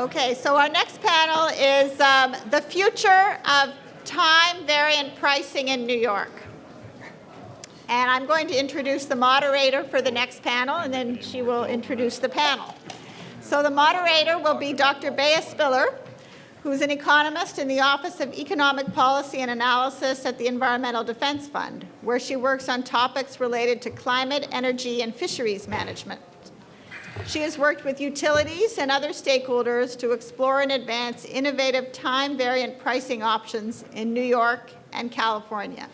Okay, so our next panel is the future of time-variant pricing in New York. And I'm going to introduce the moderator for the next panel, and then she will introduce the panel. So the moderator will be Dr. Bea Spiller, who's an economist in the Office of Economic Policy and Analysis at the Environmental Defense Fund, where she works on topics related to climate, energy, and fisheries management. She has worked with utilities and other stakeholders to explore and advance innovative time-variant pricing options in New York and California.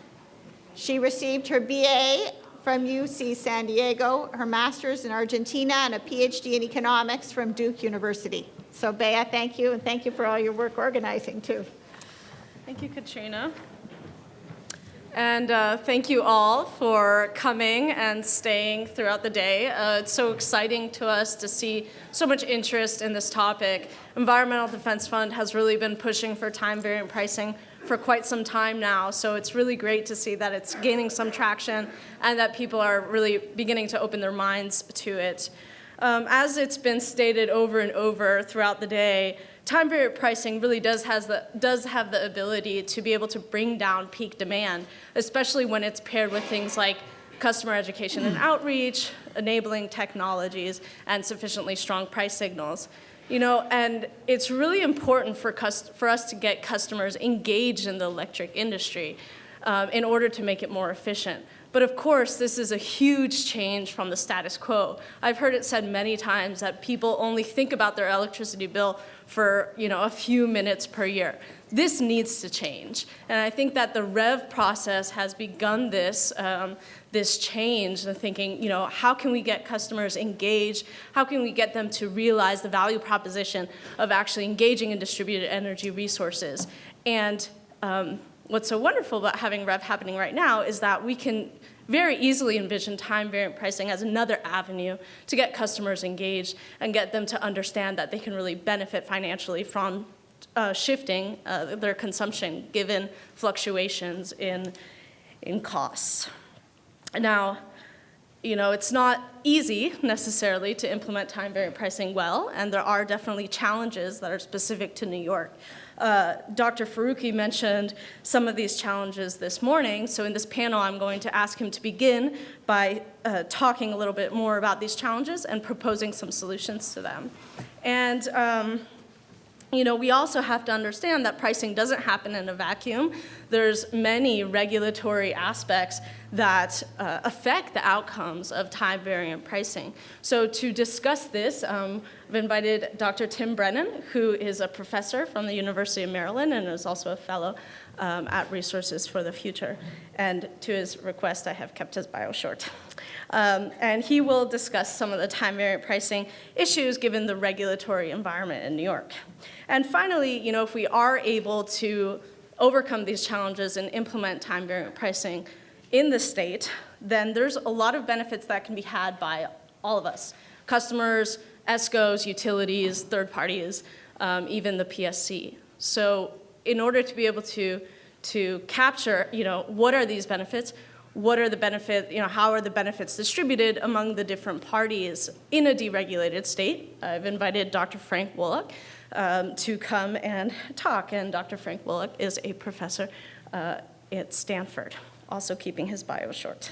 She received her BA from UC San Diego, her master's in Argentina, and a PhD in economics from Duke University. So Bea, thank you, and thank you for all your work organizing too. Thank you, Katrina. And thank you all for coming and staying throughout the day. It's so exciting to us to see so much interest in this topic. Environmental Defense Fund has really been pushing for time-variant pricing for quite some time now, so it's really great to see that it's gaining some traction and that people are really beginning to open their minds to it. As it's been stated over and over throughout the day, time-variant pricing really does have the ability to be able to bring down peak demand, especially when it's paired with things like customer education and outreach, enabling technologies, and sufficiently strong price signals. You know, and it's really important for us to get customers engaged in the electric industry in order to make it more efficient. But of course, this is a huge change from the status quo. I've heard it said many times that people only think about their electricity bill for, a few minutes per year. This needs to change. And I think that the REV process has begun this change, the thinking, how can we get customers engaged? How can we get them to realize the value proposition of actually engaging in distributed energy resources? And what's so wonderful about having REV happening right now is that we can very easily envision time-variant pricing as another avenue to get customers engaged and get them to understand that they can really benefit financially from shifting their consumption given fluctuations in costs. Now, it's not easy necessarily to implement time-variant pricing well, and there are definitely challenges that are specific to New York. Dr. Faruqi mentioned some of these challenges this morning, so in this panel I'm going to ask him to begin by talking a little bit more about these challenges and proposing some solutions to them. And we also have to understand that pricing doesn't happen in a vacuum. There's many regulatory aspects that affect the outcomes of time-variant pricing. So to discuss this, I've invited Dr. Tim Brennan, who is a professor from the University of Maryland and is also a fellow at Resources for the Future. And to his request, I have kept his bio short. And he will discuss some of the time-variant pricing issues given the regulatory environment in New York. And finally, if we are able to overcome these challenges and implement time-variant pricing in the state, then there's a lot of benefits that can be had by all of us, customers, ESCOs, utilities, third parties, even the PSC. So in order to be able to capture, what are these benefits, what are the benefits, how are the benefits distributed among the different parties in a deregulated state? I've invited Dr. Frank Wolak to come and talk, and Dr. Frank Wolak is a professor at Stanford, also keeping his bio short.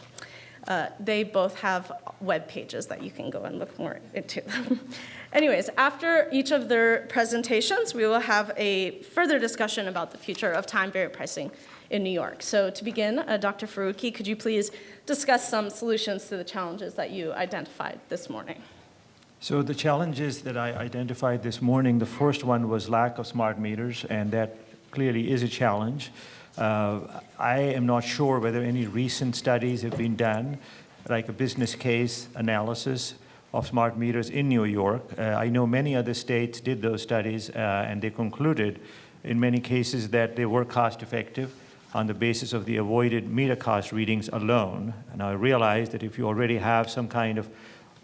They both have web pages that you can go and look more into. Anyways, after each of their presentations, we will have a further discussion about the future of time-variant pricing in New York. So to begin, Dr. Faruqi, could you please discuss some solutions to the challenges that you identified this morning? So the challenges that I identified this morning, the first one was lack of smart meters, and that clearly is a challenge. I am not sure whether any recent studies have been done, like a business case analysis of smart meters in New York. I know many other states did those studies, and they concluded in many cases that they were cost effective on the basis of the avoided meter cost readings alone. And I realize that if you already have some kind of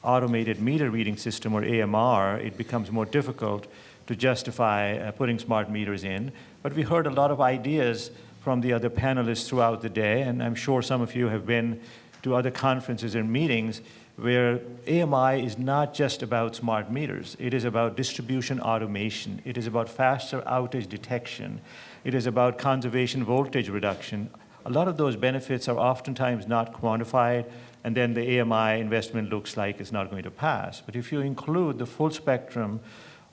automated meter reading system or AMR, it becomes more difficult to justify putting smart meters in. But we heard a lot of ideas from the other panelists throughout the day, and I'm sure some of you have been to other conferences and meetings where AMI is not just about smart meters. It is about distribution automation. It is about faster outage detection. It is about conservation voltage reduction. A lot of those benefits are oftentimes not quantified, and then the AMI investment looks like it's not going to pass. But if you include the full spectrum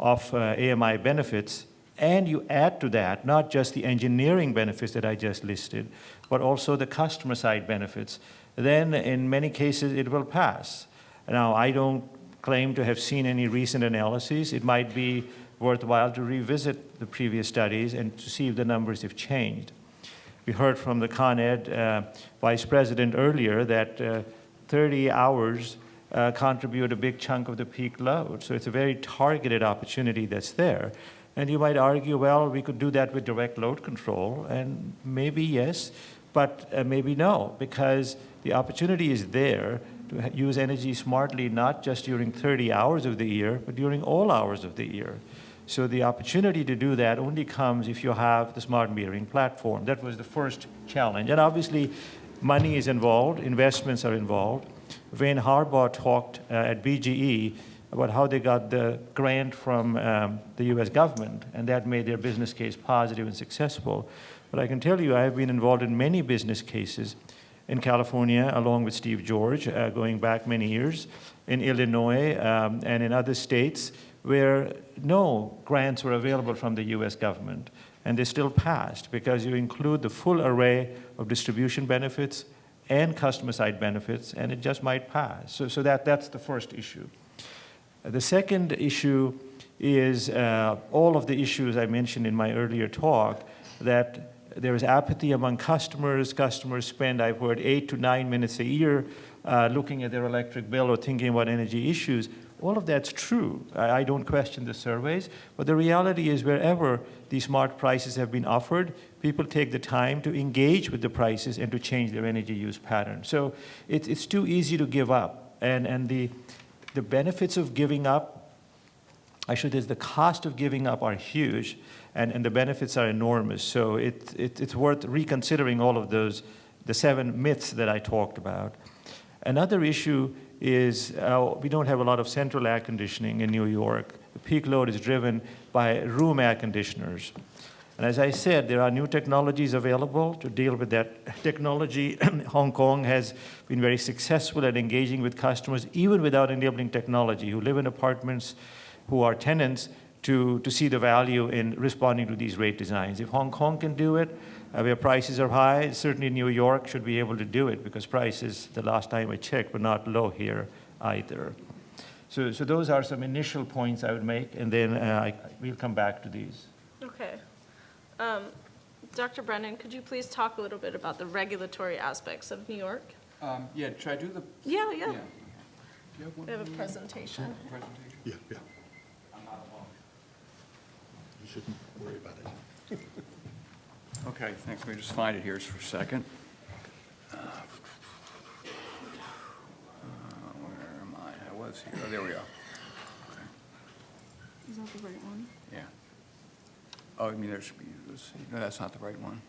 of AMI benefits, and you add to that not just the engineering benefits that I just listed, but also the customer side benefits, then in many cases it will pass. Now, I don't claim to have seen any recent analyses. It might be worthwhile to revisit the previous studies and to see if the numbers have changed. We heard from the Con Ed vice president earlier that 30 hours contribute a big chunk of the peak load. So it's a very targeted opportunity that's there. And you might argue, well, we could do that with direct load control, and maybe yes, but maybe no, because the opportunity is there to use energy smartly, not just during 30 hours of the year, but during all hours of the year. So the opportunity to do that only comes if you have the smart metering platform. That was the first challenge. And obviously, money is involved, investments are involved. Wayne Harbaugh talked at BGE about how they got the grant from the US government, and that made their business case positive and successful. But I can tell you, I have been involved in many business cases in California, along with Steve George, going back many years, in Illinois, and in other states, where no grants were available from the US government, and they still passed because you include the full array of distribution benefits and customer side benefits, and it just might pass. So that's the first issue. The second issue is all of the issues I mentioned in my earlier talk, that there is apathy among customers. Customers spend, I've heard, 8 to 9 minutes a year looking at their electric bill or thinking about energy issues. All of that's true. I don't question the surveys, but the reality is wherever these smart prices have been offered, people take the time to engage with the prices and to change their energy use pattern. So it's too easy to give up. And the benefits of giving up, the cost of giving up are huge, and the benefits are enormous. So it's worth reconsidering all of those, the 7 myths that I talked about. Another issue is we don't have a lot of central air conditioning in New York. The peak load is driven by room air conditioners. And as I said, there are new technologies available to deal with that technology. Hong Kong has been very successful at engaging with customers, even without enabling technology, who live in apartments, who are tenants, to see the value in responding to these rate designs. If Hong Kong can do it, where prices are high, certainly New York should be able to do it, because prices, the last time I checked, were not low here either. So those are some initial points I would make, and then we'll come back to these. Okay. Dr. Brennan, could you please talk a little bit about the regulatory aspects of New York? Yeah, should I do the? Yeah. Do you have one? We have a presentation. Presentation? Yeah. You shouldn't worry about it. Okay, thanks. Let me just find it here for a second. Where am I? I was here. Oh, there we go. Okay. Is that the right one? Yeah. Oh, I mean, there should be, let's see. No, that's not the right one.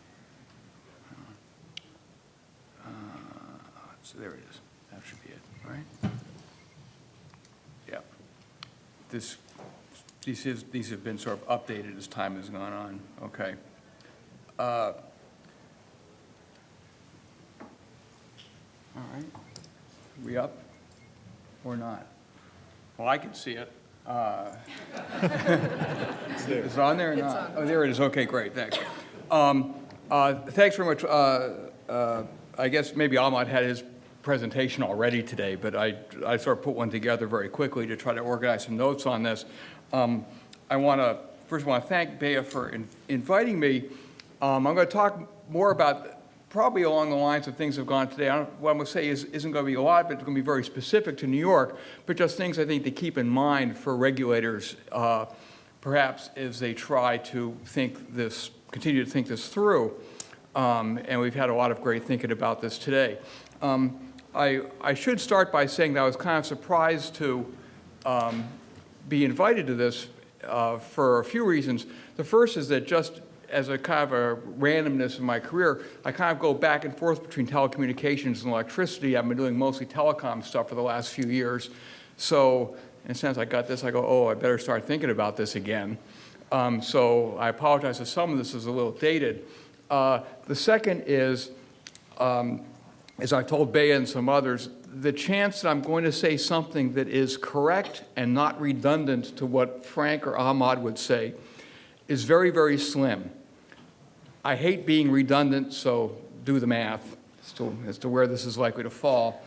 So there it is. That should be it, right? Yeah. These have been sort of updated as time has gone on. Okay. All right. We up or not? Well, I can see it. Is it on there or not? Oh, there it is. Okay, great. Thanks. Thanks very much. I guess maybe Ahmad had his presentation already today, but I sort of put one together very quickly to try to organize some notes on this. I want to first thank Bea for inviting me. I'm going to talk more about probably along the lines of things that have gone today. What I'm going to say isn't going to be a lot, but it's going to be very specific to New York, but just things I think to keep in mind for regulators, perhaps as they try to continue to think this through. And we've had a lot of great thinking about this today. I should start by saying that I was kind of surprised to be invited to this for a few reasons. The first is that just as a kind of a randomness in my career, I kind of go back and forth between telecommunications and electricity. I've been doing mostly telecom stuff for the last few years. So in a sense, I got this, I go, oh, I better start thinking about this again. So I apologize if some of this is a little dated. The second is, as I told Bea and some others, the chance that I'm going to say something that is correct and not redundant to what Frank or Ahmad would say is very, very slim. I hate being redundant, so do the math as to where this is likely to fall.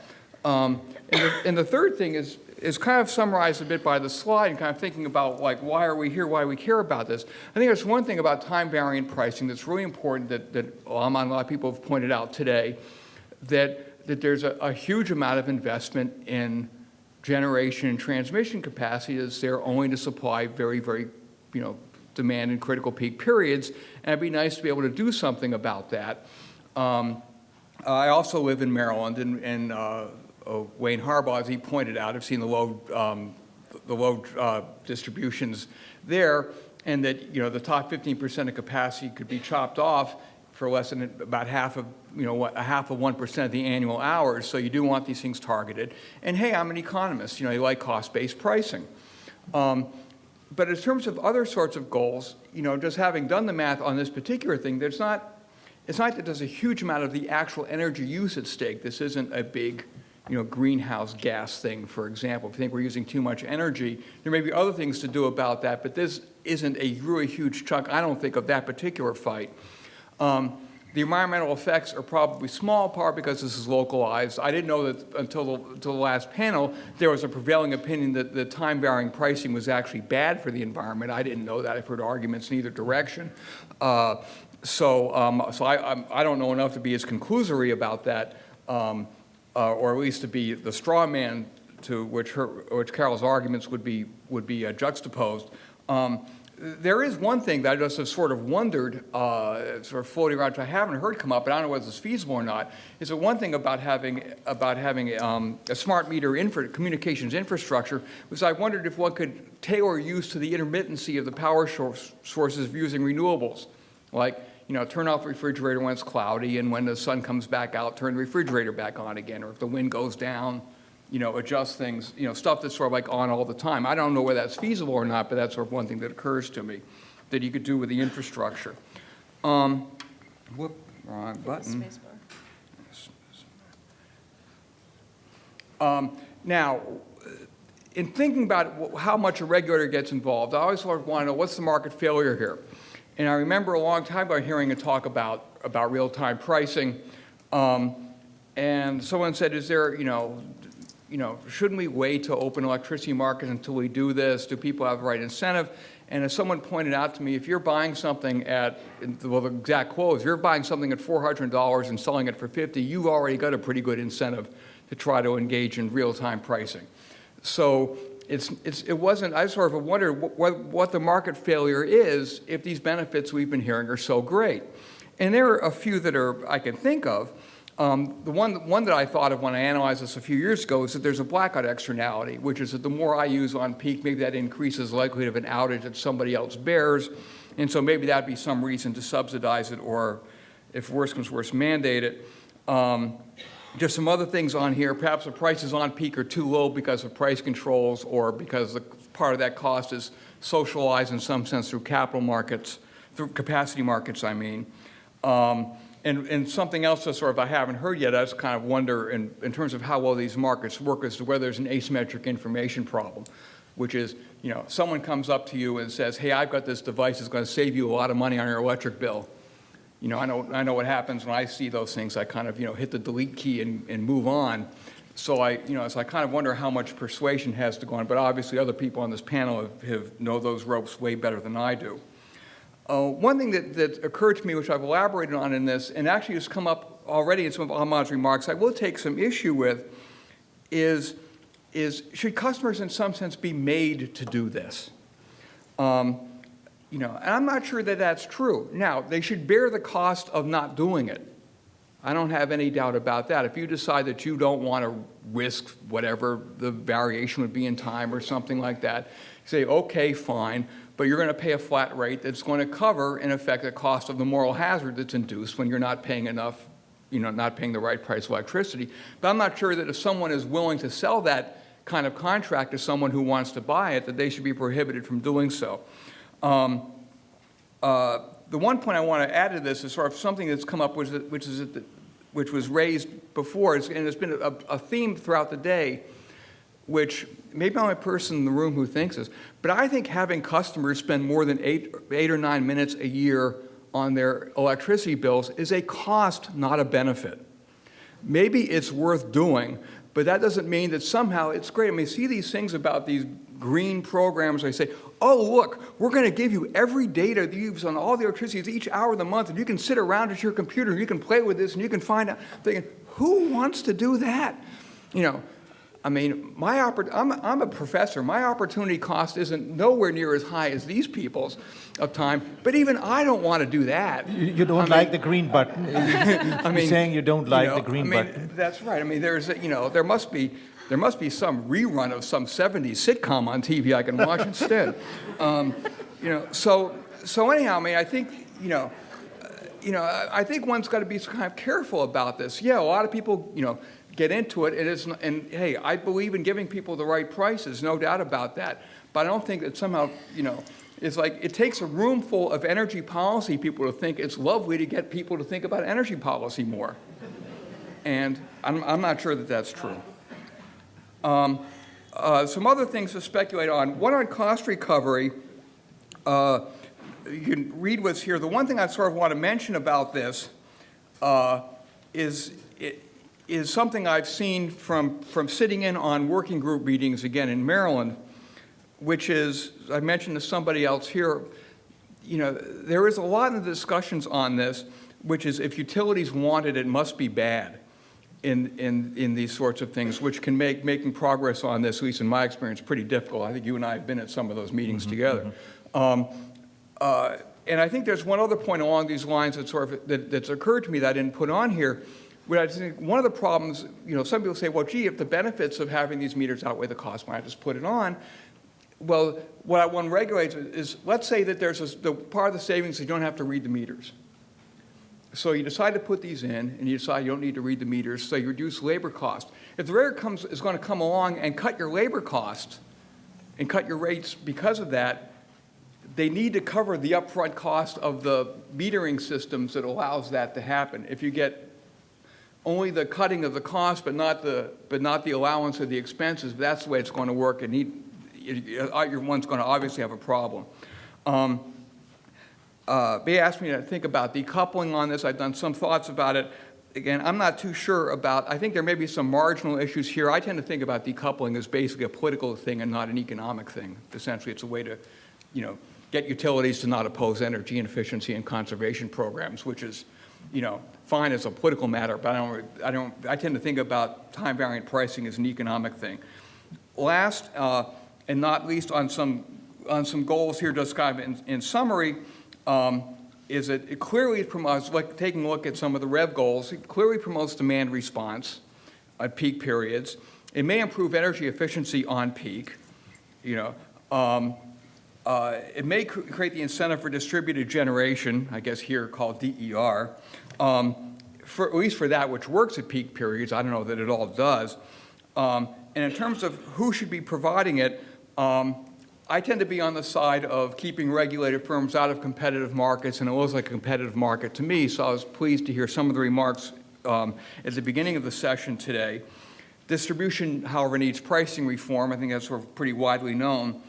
And the third thing is kind of summarized a bit by the slide and kind of thinking about, like, why are we here, why we care about this. I think there's one thing about time-variant pricing that's really important that Ahmad and a lot of people have pointed out today, that there's a huge amount of investment in generation and transmission capacity that's there only to supply very, very, demand in critical peak periods, and it'd be nice to be able to do something about that. I also live in Maryland, and Wayne Harbaugh, as he pointed out, I've seen the load distributions there, and that the top 15% of capacity could be chopped off for less than about half of 1% of the annual hours. So you do want these things targeted. And hey, I'm an economist. You like cost-based pricing. But in terms of other sorts of goals, just having done the math on this particular thing, it's not that there's a huge amount of the actual energy use at stake. This isn't a big, greenhouse gas thing, for example. If you think we're using too much energy, there may be other things to do about that, but this isn't a really huge chunk, I don't think, of that particular fight. The environmental effects are probably small, part because this is localized. I didn't know that until the last panel, there was a prevailing opinion that the time-varying pricing was actually bad for the environment. I didn't know that. I've heard arguments in either direction. So I don't know enough to be as conclusory about that, or at least to be the straw man to which Carol's arguments would be juxtaposed. There is one thing that I just have sort of wondered, sort of floating around, which I haven't heard come up, but I don't know whether it's feasible or not, is that one thing about having a smart meter communications infrastructure was I wondered if one could tailor use to the intermittency of the power sources of using renewables. Like, turn off the refrigerator when it's cloudy, and when the sun comes back out, turn the refrigerator back on again, or if the wind goes down, adjust things, stuff that's sort of like on all the time. I don't know whether that's feasible or not, but that's sort of one thing that occurs to me that you could do with the infrastructure. Wrong button. Now, in thinking about how much a regulator gets involved, I always sort of want to know what's the market failure here. And I remember a long time ago hearing a talk about real-time pricing, and someone said, is there, shouldn't we wait to open electricity markets until we do this? Do people have the right incentive? And as someone pointed out to me, if you're buying something at, well, the exact quote, if you're buying something at $400 and selling it for $50, you've already got a pretty good incentive to try to engage in real-time pricing. So it wasn't, I sort of wondered what the market failure is if these benefits we've been hearing are so great. And there are a few that I can think of. The one that I thought of when I analyzed this a few years ago is that there's a blackout externality, which is that the more I use on peak, maybe that increases the likelihood of an outage that somebody else bears. And so maybe that'd be some reason to subsidize it, or if worse comes worse, mandate it. Just some other things on here. Perhaps the prices on peak are too low because of price controls, or because the part of that cost is socialized in some sense through capital markets, through capacity markets, I mean. And something else that sort of I haven't heard yet, I just kind of wonder in terms of how well these markets work as to whether there's an asymmetric information problem, which is, someone comes up to you and says, hey, I've got this device that's going to save you a lot of money on your electric bill. I know what happens when I see those things. I kind of, hit the delete key and move on. So I kind of wonder how much persuasion has to go on, but obviously other people on this panel know those ropes way better than I do. One thing that occurred to me, which I've elaborated on in this, and actually has come up already in some of Ahmad's remarks, I will take some issue with, is should customers in some sense be made to do this? And I'm not sure that that's true. Now, they should bear the cost of not doing it. I don't have any doubt about that. If you decide that you don't want to risk whatever the variation would be in time or something like that, say, okay, fine, but you're going to pay a flat rate that's going to cover, in effect, the cost of the moral hazard that's induced when you're not paying enough, not paying the right price of electricity. But I'm not sure that if someone is willing to sell that kind of contract to someone who wants to buy it, that they should be prohibited from doing so. The one point I want to add to this is sort of something that's come up, which was raised before, and it's been a theme throughout the day, which maybe I'm a person in the room who thinks this, but I think having customers spend more than 8 or 9 minutes a year on their electricity bills is a cost, not a benefit. Maybe it's worth doing, but that doesn't mean that somehow it's great. I mean, see these things about these green programs. They say, oh, look, we're going to give you every data that you use on all the electricity each hour of the month, and you can sit around at your computer, and you can play with this, and you can find out. Thinking, who wants to do that? I mean, I'm a professor. My opportunity cost isn't nowhere near as high as these people's of time, but even I don't want to do that. You don't like the green button? You're saying you don't like the green button? That's right. I mean, there must be some rerun of some 70s sitcom on TV I can watch instead. So anyhow, I mean, I think, I think one's got to be kind of careful about this. Yeah, a lot of people, get into it, and hey, I believe in giving people the right prices, no doubt about that. But I don't think that somehow, it's like it takes a room full of energy policy people to think it's lovely to get people to think about energy policy more. And I'm not sure that that's true. Some other things to speculate on. One on cost recovery. You can read what's here. The one thing I sort of want to mention about this is something I've seen from sitting in on working group meetings, again, in Maryland, which is, I mentioned to somebody else here, there is a lot of discussions on this, which is if utilities want it, it must be bad in these sorts of things, which can make making progress on this, at least in my experience, pretty difficult. I think you and I have been at some of those meetings together. And I think there's one other point along these lines that's occurred to me that I didn't put on here. But I think one of the problems, some people say, well, gee, if the benefits of having these meters outweigh the cost, why not just put it on? Well, what one regulates is, let's say that there's the part of the savings you don't have to read the meters. So you decide to put these in, and you decide you don't need to read the meters, so you reduce labor cost. If the regulator is going to come along and cut your labor cost and cut your rates because of that, they need to cover the upfront cost of the metering systems that allows that to happen. If you get only the cutting of the cost, but not the allowance of the expenses, that's the way it's going to work, and your one's going to obviously have a problem. They asked me to think about decoupling on this. I've done some thoughts about it. Again, I'm not too sure about, I think there may be some marginal issues here. I tend to think about decoupling as basically a political thing and not an economic thing. Essentially, it's a way to, get utilities to not oppose energy efficiency and conservation programs, which is, fine as a political matter, but I tend to think about time variant pricing as an economic thing. Last, and not least on some goals here, just kind of in summary, is that it clearly promotes, like taking a look at some of the REV goals, it clearly promotes demand response at peak periods. It may improve energy efficiency on peak, it may create the incentive for distributed generation, I guess here called DER, at least for that which works at peak periods. I don't know that it all does. And in terms of who should be providing it, I tend to be on the side of keeping regulated firms out of competitive markets, and it looks like a competitive market to me, so I was pleased to hear some of the remarks at the beginning of the session today. Distribution, however, needs pricing reform. I think that's sort of pretty widely known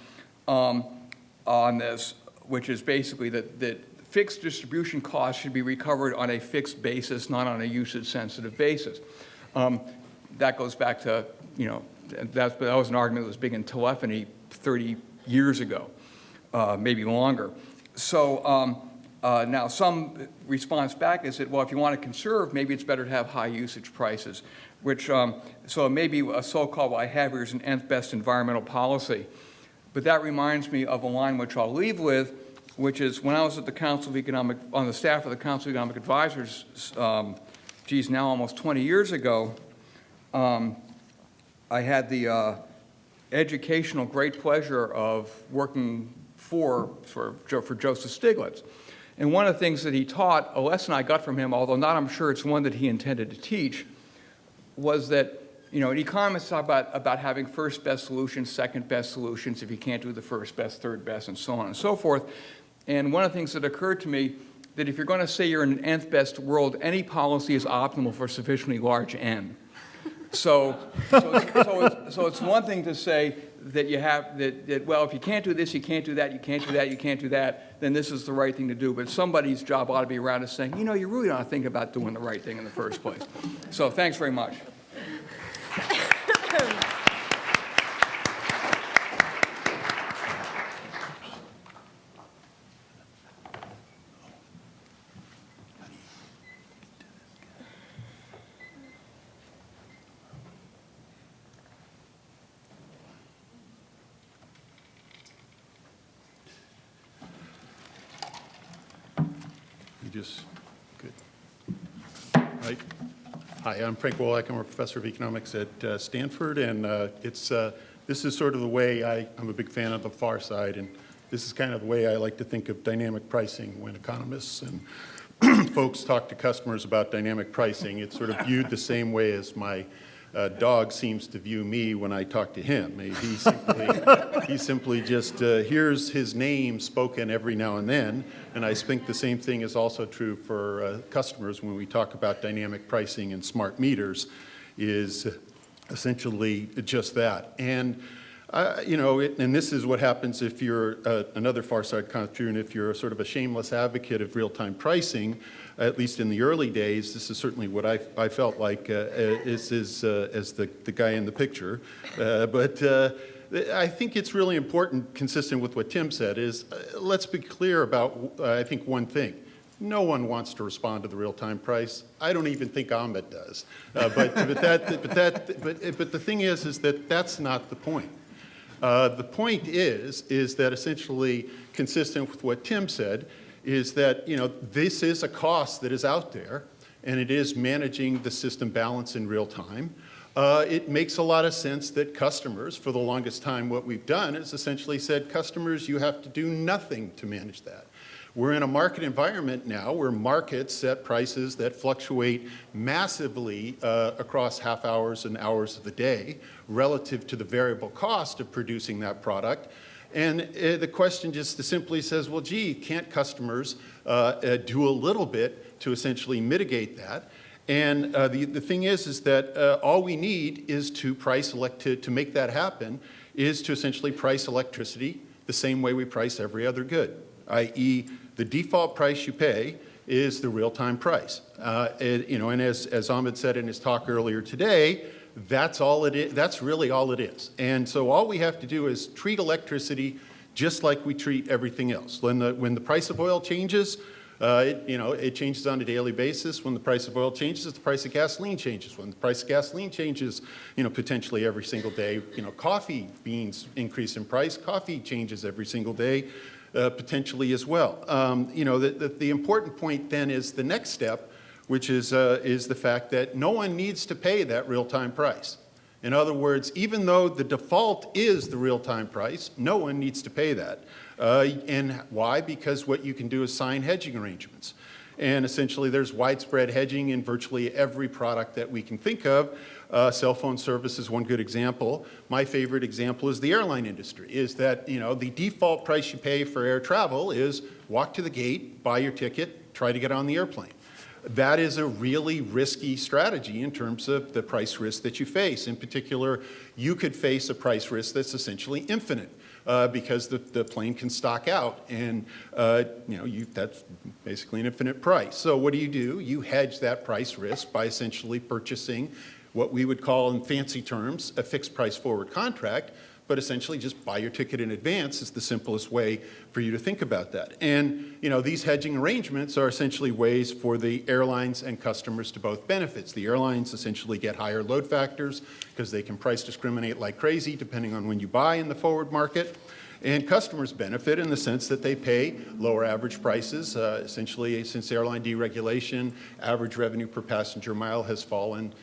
on this, which is basically that fixed distribution costs should be recovered on a fixed basis, not on a usage-sensitive basis. That goes back to, that was an argument that was big in telephony 30 years ago, maybe longer. So now some response back is that, well, if you want to conserve, maybe it's better to have high usage prices, which, so maybe a so-called, what I have here is an nth best environmental policy. But that reminds me of a line which I'll leave with, which is when I was at the Council of Economic, on the staff of the Council of Economic Advisors geez, now almost 20 years ago, I had the educational great pleasure of working for Joseph Stiglitz. And one of the things that he taught, a lesson I got from him, although not I'm sure it's one that he intended to teach, was that, economists talk about having first best solutions, second best solutions, if you can't do the first best, third best, and so on and so forth. And one of the things that occurred to me, that if you're going to say you're in an nth best world, any policy is optimal for sufficiently large n. So it's one thing to say that you have that, well, if you can't do this, you can't do that, you can't do that, you can't do that, then this is the right thing to do. But somebody's job ought to be around us saying, you really ought to think about doing the right thing in the first place. So thanks very much. Good. Right. Hi, I'm Frank Wolak. I'm a professor of economics at Stanford, and this is sort of the way I'm a big fan of the far side, and this is kind of the way I like to think of dynamic pricing when economists and folks talk to customers about dynamic pricing. It's sort of viewed the same way as my dog seems to view me when I talk to him. He simply just hears his name spoken every now and then, and I think the same thing is also true for customers when we talk about dynamic pricing and smart meters, is essentially just that. And and this is what happens if you're another far side contributor, if you're sort of a shameless advocate of real-time pricing. At least in the early days, this is certainly what I felt like as the guy in the picture. But I think it's really important, consistent with what Tim said, is let's be clear about, I think, one thing. No one wants to respond to the real-time price. I don't even think Ahmed does. But the thing is that that's not the point. The point is that essentially, consistent with what Tim said, is that this is a cost that is out there, and it is managing the system balance in real time. It makes a lot of sense that customers, for the longest time, what we've done is essentially said, customers, you have to do nothing to manage that. We're in a market environment now where markets set prices that fluctuate massively across half hours and hours of the day relative to the variable cost of producing that product. And the question just simply says, well, gee, can't customers do a little bit to essentially mitigate that? And the thing is that all we need is to to make that happen, is to essentially price electricity the same way we price every other good, i.e., the default price you pay is the real-time price. And as Ahmed said in his talk earlier today, that's all it is. That's really all it is. And so all we have to do is treat electricity just like we treat everything else. When the price of oil changes, it changes on a daily basis. When the price of oil changes, the price of gasoline changes. When the price of gasoline changes, potentially every single day, coffee beans increase in price. Coffee changes every single day, potentially as well. The important point then is the next step, which is the fact that no one needs to pay that real-time price. In other words, even though the default is the real-time price, no one needs to pay that. And why? Because what you can do is sign hedging arrangements. And essentially, there's widespread hedging in virtually every product that we can think of. Cell phone service is one good example. My favorite example is the airline industry, is that the default price you pay for air travel is walk to the gate, buy your ticket, try to get on the airplane. That is a really risky strategy in terms of the price risk that you face. In particular, you could face a price risk that's essentially infinite because the plane can stock out, and that's basically an infinite price. So what do? You hedge that price risk by essentially purchasing what we would call, in fancy terms, a fixed price forward contract, but essentially just buy your ticket in advance is the simplest way for you to think about that. And these hedging arrangements are essentially ways for the airlines and customers to both benefit. The airlines essentially get higher load factors because they can price discriminate like crazy depending on when you buy in the forward market. And customers benefit in the sense that they pay lower average prices. Essentially, since airline deregulation, average revenue per passenger mile has fallen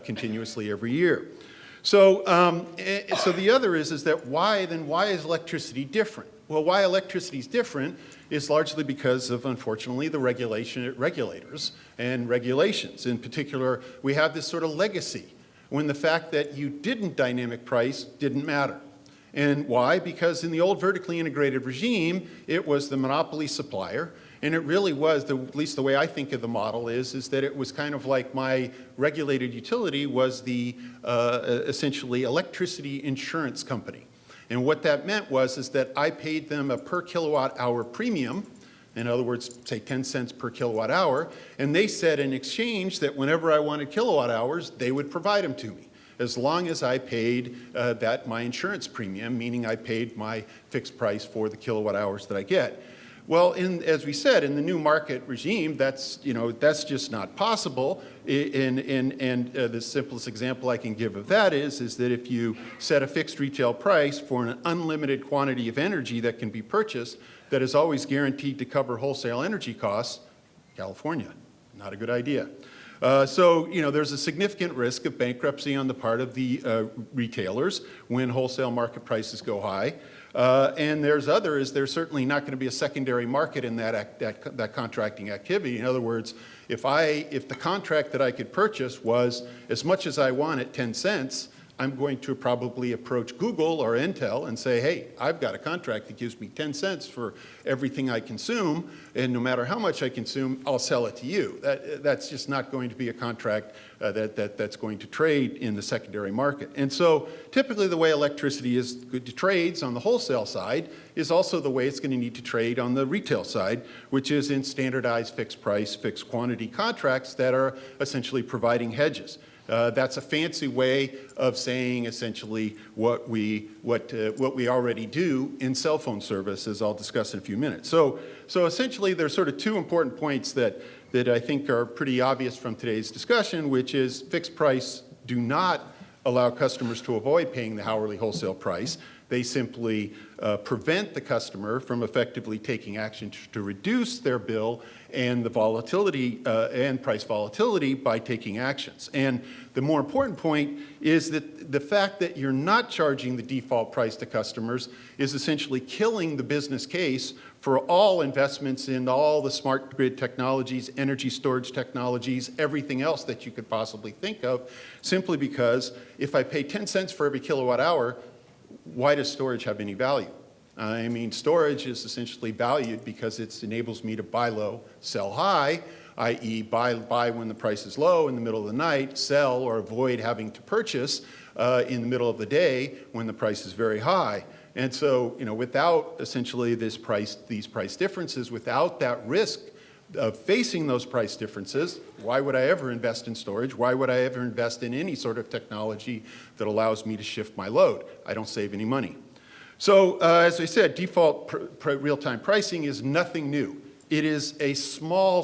continuously every year. So, so the other is that why is electricity different? Well, why electricity is different is largely because of, unfortunately, the regulators and regulations. In particular, we have this sort of legacy when the fact that you didn't dynamic price didn't matter. And why? Because in the old vertically integrated regime, it was the monopoly supplier, and it really was, at least the way I think of the model is that it was kind of like my regulated utility was the essentially electricity insurance company. And what that meant is that I paid them a per kilowatt hour premium, in other words, say 10 cents per kilowatt hour, and they said in exchange that whenever I wanted kilowatt hours, they would provide them to me, as long as I paid my insurance premium, meaning I paid my fixed price for the kilowatt hours that I get. Well, as we said, in the new market regime, that's just not possible. And the simplest example I can give of that is that if you set a fixed retail price for an unlimited quantity of energy that can be purchased, that is always guaranteed to cover wholesale energy costs, California, not a good idea. So, there's a significant risk of bankruptcy on the part of the retailers when wholesale market prices go high. And there's certainly not going to be a secondary market in that contracting activity. In other words, if the contract that I could purchase was as much as I want at 10 cents, I'm going to probably approach Google or Intel and say, hey, I've got a contract that gives me 10 cents for everything I consume, and no matter how much I consume, I'll sell it to you. That's just not going to be a contract that's going to trade in the secondary market. And so typically the way electricity trades on the wholesale side is also the way it's going to need to trade on the retail side, which is in standardized fixed price, fixed quantity contracts that are essentially providing hedges. That's a fancy way of saying essentially what we already do in cell phone service, as I'll discuss in a few minutes. So essentially, there's sort of two important points that I think are pretty obvious from today's discussion, which is fixed price do not allow customers to avoid paying the hourly wholesale price. They simply prevent the customer from effectively taking action to reduce their bill and the volatility and price volatility by taking actions. And the more important point is that the fact that you're not charging the default price to customers is essentially killing the business case for all investments in all the smart grid technologies, energy storage technologies, everything else that you could possibly think of, simply because if I pay 10 cents for every kilowatt hour, why does storage have any value? I mean, storage is essentially valued because it enables me to buy low, sell high, i.e. buy when the price is low in the middle of the night, sell or avoid having to purchase in the middle of the day when the price is very high. And so, without essentially these price differences, without that risk of facing those price differences, why would I ever invest in storage? Why would I ever invest in any sort of technology that allows me to shift my load? I don't save any money. So as I said, default real-time pricing is nothing new. It is a small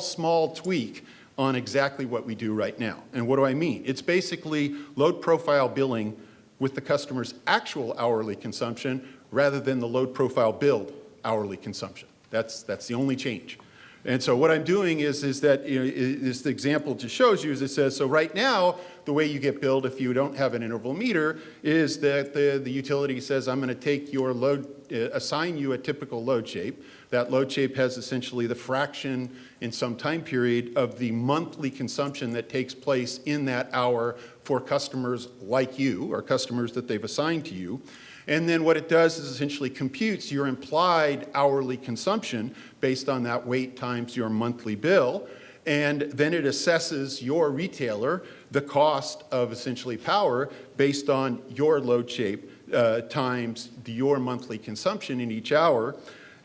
tweak on exactly what we do right now. And what do I mean? It's basically load profile billing with the customer's actual hourly consumption rather than the load profile billed hourly consumption. That's the only change. And so what I'm doing is that, this example just shows you, is it says, so right now, the way you get billed if you don't have an interval meter is that the utility says, I'm going to take your load, assign you a typical load shape. That load shape has essentially the fraction in some time period of the monthly consumption that takes place in that hour for customers like you, or customers that they've assigned to you. And then what it does is essentially computes your implied hourly consumption based on that weight times your monthly bill. And then it assesses your retailer the cost of essentially power based on your load shape times your monthly consumption in each hour.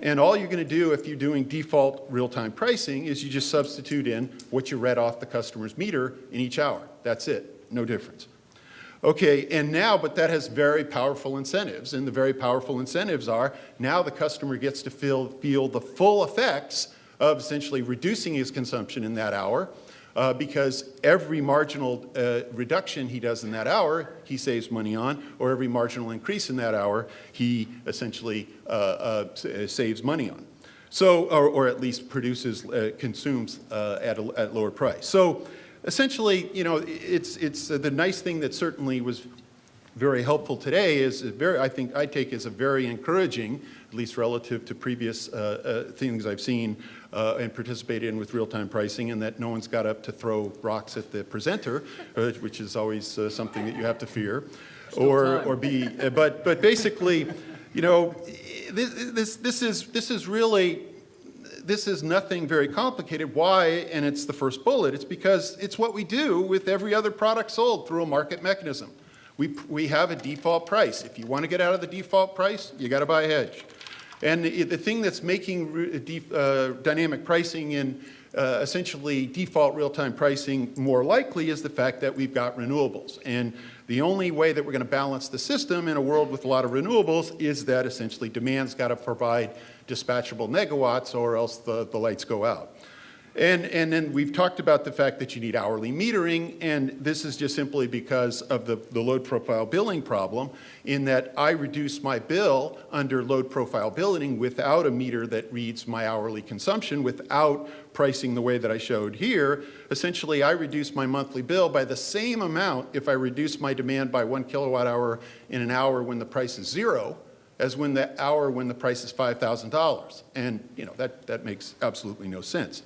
And all you're going to do if you're doing default real-time pricing is you just substitute in what you read off the customer's meter in each hour. That's it. No difference. Okay, and now, but that has very powerful incentives, and the very powerful incentives are now the customer gets to feel the full effects of essentially reducing his consumption in that hour, because every marginal reduction he does in that hour, he saves money on, or every marginal increase in that hour, he essentially saves money on. So, or at least produces, consumes at lower price. So essentially, you know, it's the nice thing that certainly was very helpful today is I think I take as a very encouraging, at least relative to previous things I've seen and participated in with real-time pricing, and that no one's got up to throw rocks at the presenter, which is always something that you have to fear, or be. But basically, you know, this is really. This is nothing very complicated. Why? And it's the first bullet. It's because it's what we do with every other product sold through a market mechanism. We have a default price. If you want to get out of the default price, you got to buy a hedge. And the thing that's making dynamic pricing and essentially default real-time pricing more likely is the fact that we've got renewables. And the only way that we're going to balance the system in a world with a lot of renewables is that essentially demand's got to provide dispatchable megawatts or else the lights go out. And then we've talked about the fact that you need hourly metering, and this is just simply because of the load profile billing problem, in that I reduce my bill under load profile billing without a meter that reads my hourly consumption, without pricing the way that I showed here. Essentially, I reduce my monthly bill by the same amount if I reduce my demand by 1 kilowatt hour in an hour when the price is 0, as when the hour when the price is $5,000. And you know that makes absolutely no sense.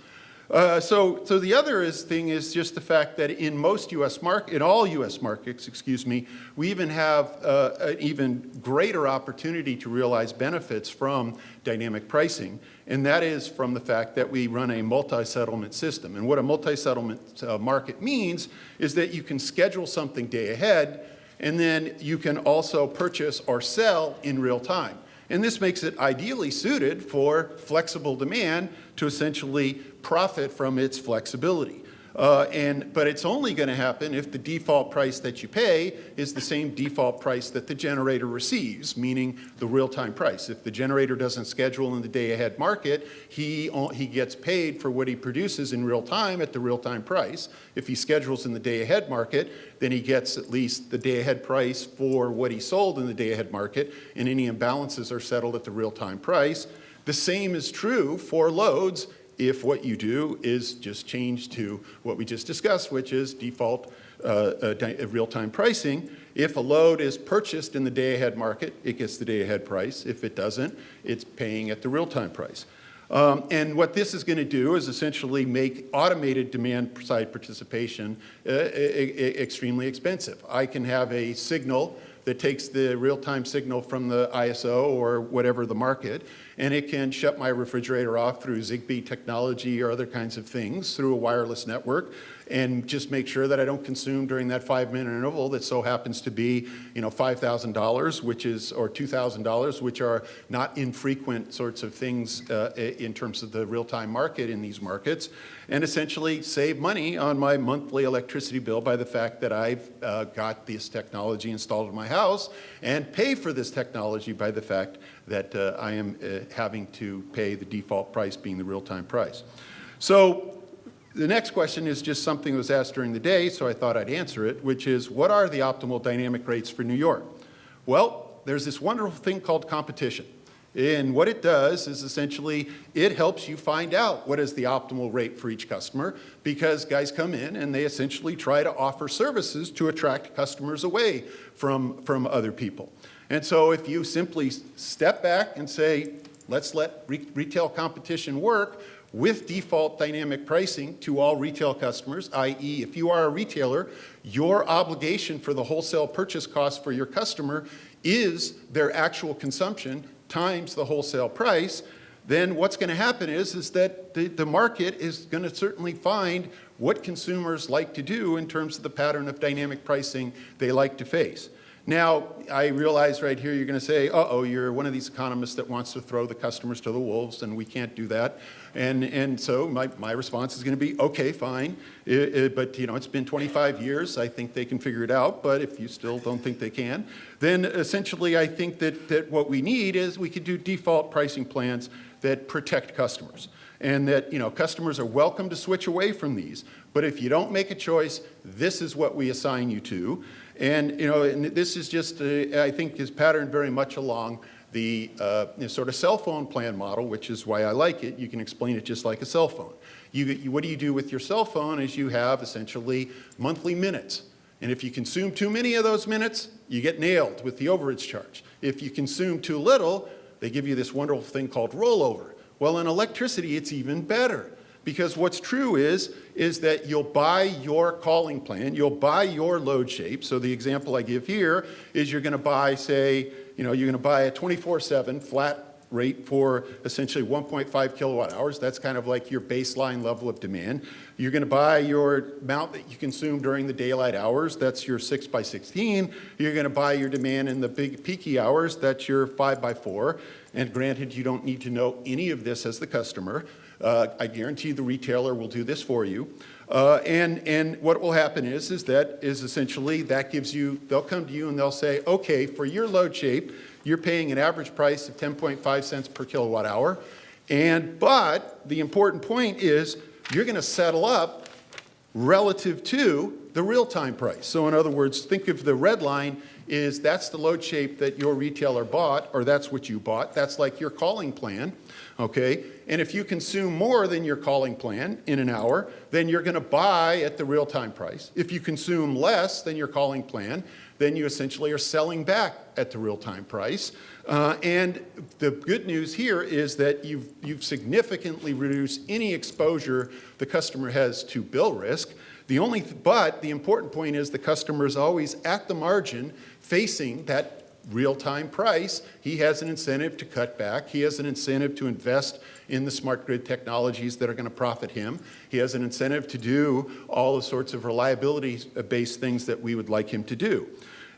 So the other thing is just the fact that in most in all U.S. markets, excuse me, we even have an even greater opportunity to realize benefits from dynamic pricing, and that is from the fact that we run a multi-settlement system. And what a multi-settlement market means is that you can schedule something day ahead, and then you can also purchase or sell in real time. And this makes it ideally suited for flexible demand to essentially profit from its flexibility. But it's only going to happen if the default price that you pay is the same default price that the generator receives, meaning the real-time price. If the generator doesn't schedule in the day-ahead market, he gets paid for what he produces in real time at the real-time price. If he schedules in the day-ahead market, then he gets at least the day-ahead price for what he sold in the day-ahead market, and any imbalances are settled at the real-time price. The same is true for loads if what you do is just change to what we just discussed, which is default real-time pricing. If a load is purchased in the day-ahead market, it gets the day-ahead price. If it doesn't, it's paying at the real-time price. And what this is going to do is essentially make automated demand-side participation extremely expensive. I can have a signal that takes the real-time signal from the ISO or whatever the market, and it can shut my refrigerator off through Zigbee technology or other kinds of things through a wireless network, and just make sure that I don't consume during that 5-minute interval that so happens to be, you know, $5,000, which is, or $2,000, which are not infrequent sorts of things in terms of the real-time market in these markets, and essentially save money on my monthly electricity bill by the fact that I've got this technology installed in my house, and pay for this technology by the fact that I am having to pay the default price being the real-time price. So the next question is just something that was asked during the day, so I thought I'd answer it, which is, what are the optimal dynamic rates for New York? Well, there's this wonderful thing called competition. And what it does is essentially it helps you find out what is the optimal rate for each customer, because guys come in and they essentially try to offer services to attract customers away from other people. And so if you simply step back and say, let's let retail competition work with default dynamic pricing to all retail customers, i.e. if you are a retailer, your obligation for the wholesale purchase cost for your customer is their actual consumption times the wholesale price, then what's going to happen is that the market is going to certainly find what consumers like to do in terms of the pattern of dynamic pricing they like to face. Now, I realize right here you're going to say, uh-oh, you're one of these economists that wants to throw the customers to the wolves, and we can't do that. And so my response is going to be, okay, fine. But you know, it's been 25 years. I think they can figure it out. But if you still don't think they can, then essentially I think that what we need is we could do default pricing plans that protect customers. And that, customers are welcome to switch away from these. But if you don't make a choice, this is what we assign you to. And, and this is just, I think, is patterned very much along the sort of cell phone plan model, which is why I like it. You can explain it just like a cell phone. What do you do with your cell phone is you have essentially monthly minutes. And if you consume too many of those minutes, you get nailed with the overage charge. If you consume too little, they give you this wonderful thing called rollover. Well, in electricity, it's even better. Because what's true is that you'll buy your calling plan, you'll buy your load shape. So the example I give here is you're going to buy, say, you're going to buy a 24/7 flat rate for essentially 1.5 kilowatt hours. That's kind of like your baseline level of demand. You're going to buy your amount that you consume during the daylight hours. That's your 6 by 16. You're going to buy your demand in the big peaky hours. That's your 5 by 4. And granted, you don't need to know any of this as the customer. I guarantee the retailer will do this for you. And what will happen is essentially that gives you, they'll come to you and they'll say, okay, for your load shape, you're paying an average price of 10.5 cents per kilowatt hour. But the important point is you're going to settle up relative to the real-time price. So in other words, think of the red line is that's the load shape that your retailer bought, or that's what you bought. That's like your calling plan, okay? And if you consume more than your calling plan in an hour, then you're going to buy at the real-time price. If you consume less than your calling plan, then you essentially are selling back at the real-time price. And the good news here is that you've significantly reduced any exposure the customer has to bill risk. But the important point is the customer is always at the margin facing that real-time price. He has an incentive to cut back. He has an incentive to invest in the smart grid technologies that are going to profit him. He has an incentive to do all the sorts of reliability-based things that we would like him to do.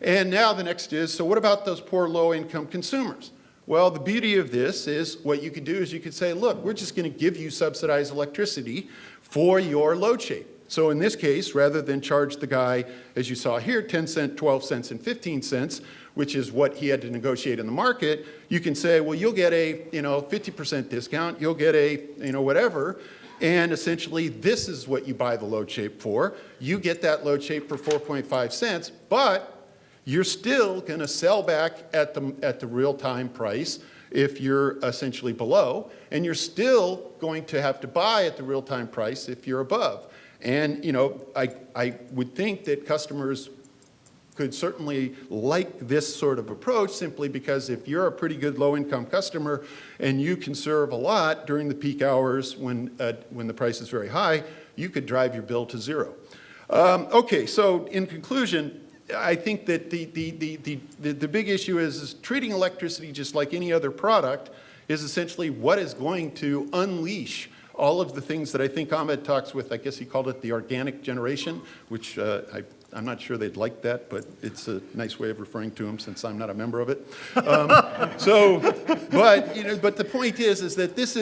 And now the next is, so what about those poor low-income consumers? Well, the beauty of this is what you could do is you could say, look, we're just going to give you subsidized electricity for your load shape. So in this case, rather than charge the guy, as you saw here, 10 cents, 12 cents, and 15 cents, which is what he had to negotiate in the market, you can say, well, you'll get a 50% discount, you'll get a whatever, and essentially this is what you buy the load shape for. You get that load shape for 4.5 cents, but you're still going to sell back at the real-time price if you're essentially below, and you're still going to have to buy at the real-time price if you're above. And I would think that customers could certainly like this sort of approach simply because if you're a pretty good low-income customer and you conserve a lot during the peak hours when the price is very high, you could drive your bill to zero. Okay, so in conclusion, I think that the big issue is treating electricity just like any other product is essentially what is going to unleash all of the things that I think Ahmed talks with. I guess he called it the organic generation, which I'm not sure they'd like that, but it's a nice way of referring to them since I'm not a member of it. But the point is that this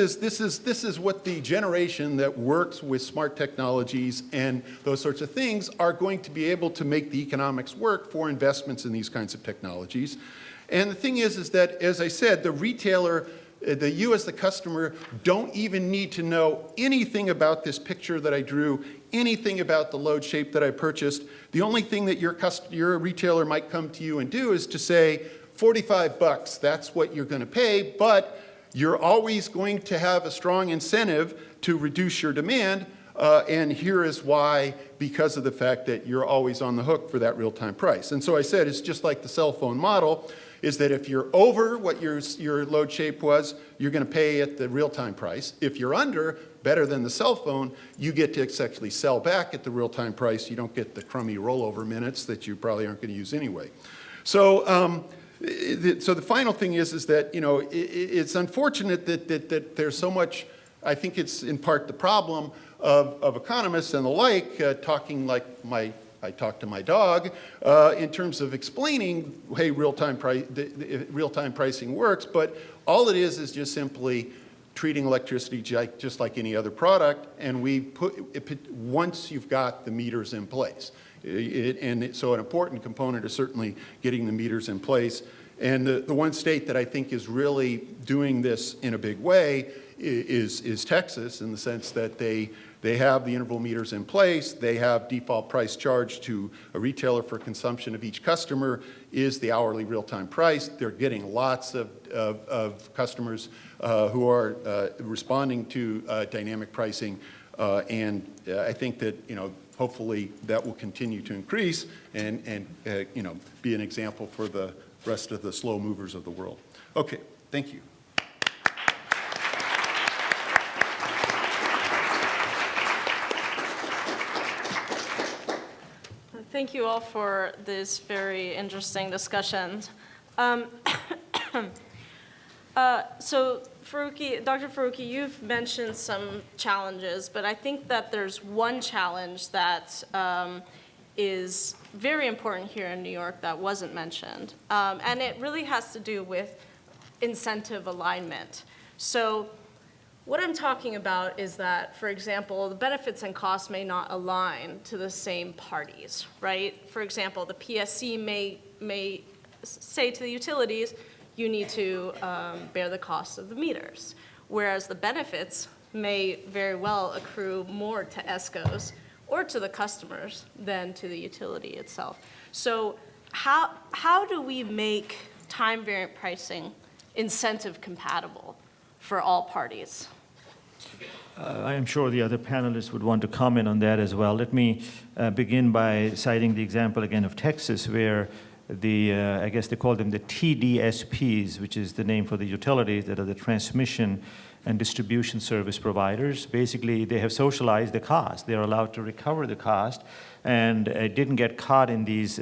is what the generation that works with smart technologies and those sorts of things are going to be able to make the economics work for investments in these kinds of technologies. And the thing is that, as I said, the retailer, you as the customer don't even need to know anything about this picture that I drew, anything about the load shape that I purchased. The only thing that your retailer might come to you and do is to say, $45, that's what you're going to pay, but you're always going to have a strong incentive to reduce your demand, and here is why, because of the fact that you're always on the hook for that real-time price. And so I said it's just like the cell phone model, is that if you're over what your load shape was, you're going to pay at the real-time price. If you're under, better than the cell phone, you get to actually sell back at the real-time price. You don't get the crummy rollover minutes that you probably aren't going to use anyway. So, so the final thing is that it's unfortunate that there's so much. I think it's in part the problem of economists and the like talking like I talk to my dog in terms of explaining, hey, real-time pricing works, but all it is just simply treating electricity just like any other product, and once you've got the meters in place. So an important component is certainly getting the meters in place. And the one state that I think is really doing this in a big way is Texas, in the sense that they have the interval meters in place, they have default price charged to a retailer for consumption of each customer is the hourly real-time price. They're getting lots of customers who are responding to dynamic pricing, and I think that, hopefully that will continue to increase and be an example for the rest of the slow movers of the world. Okay, thank you. Thank you all for this very interesting discussion. So Dr. Faruqi, you've mentioned some challenges, but I think that there's one challenge that is very important here in New York that wasn't mentioned. And it really has to do with incentive alignment. So what I'm talking about is that, for example, the benefits and costs may not align to the same parties, right? For example, the PSC may say to the utilities, you need to bear the cost of the meters, whereas the benefits may very well accrue more to ESCOs or to the customers than to the utility itself. So how do we make time variant pricing incentive compatible for all parties? I am sure the other panelists would want to comment on that as well. Let me begin by citing the example again of Texas, where I guess they call them the TDSPs, which is the name for the utilities that are the transmission and distribution service providers. Basically, they have socialized the cost. They are allowed to recover the cost, and didn't get caught in these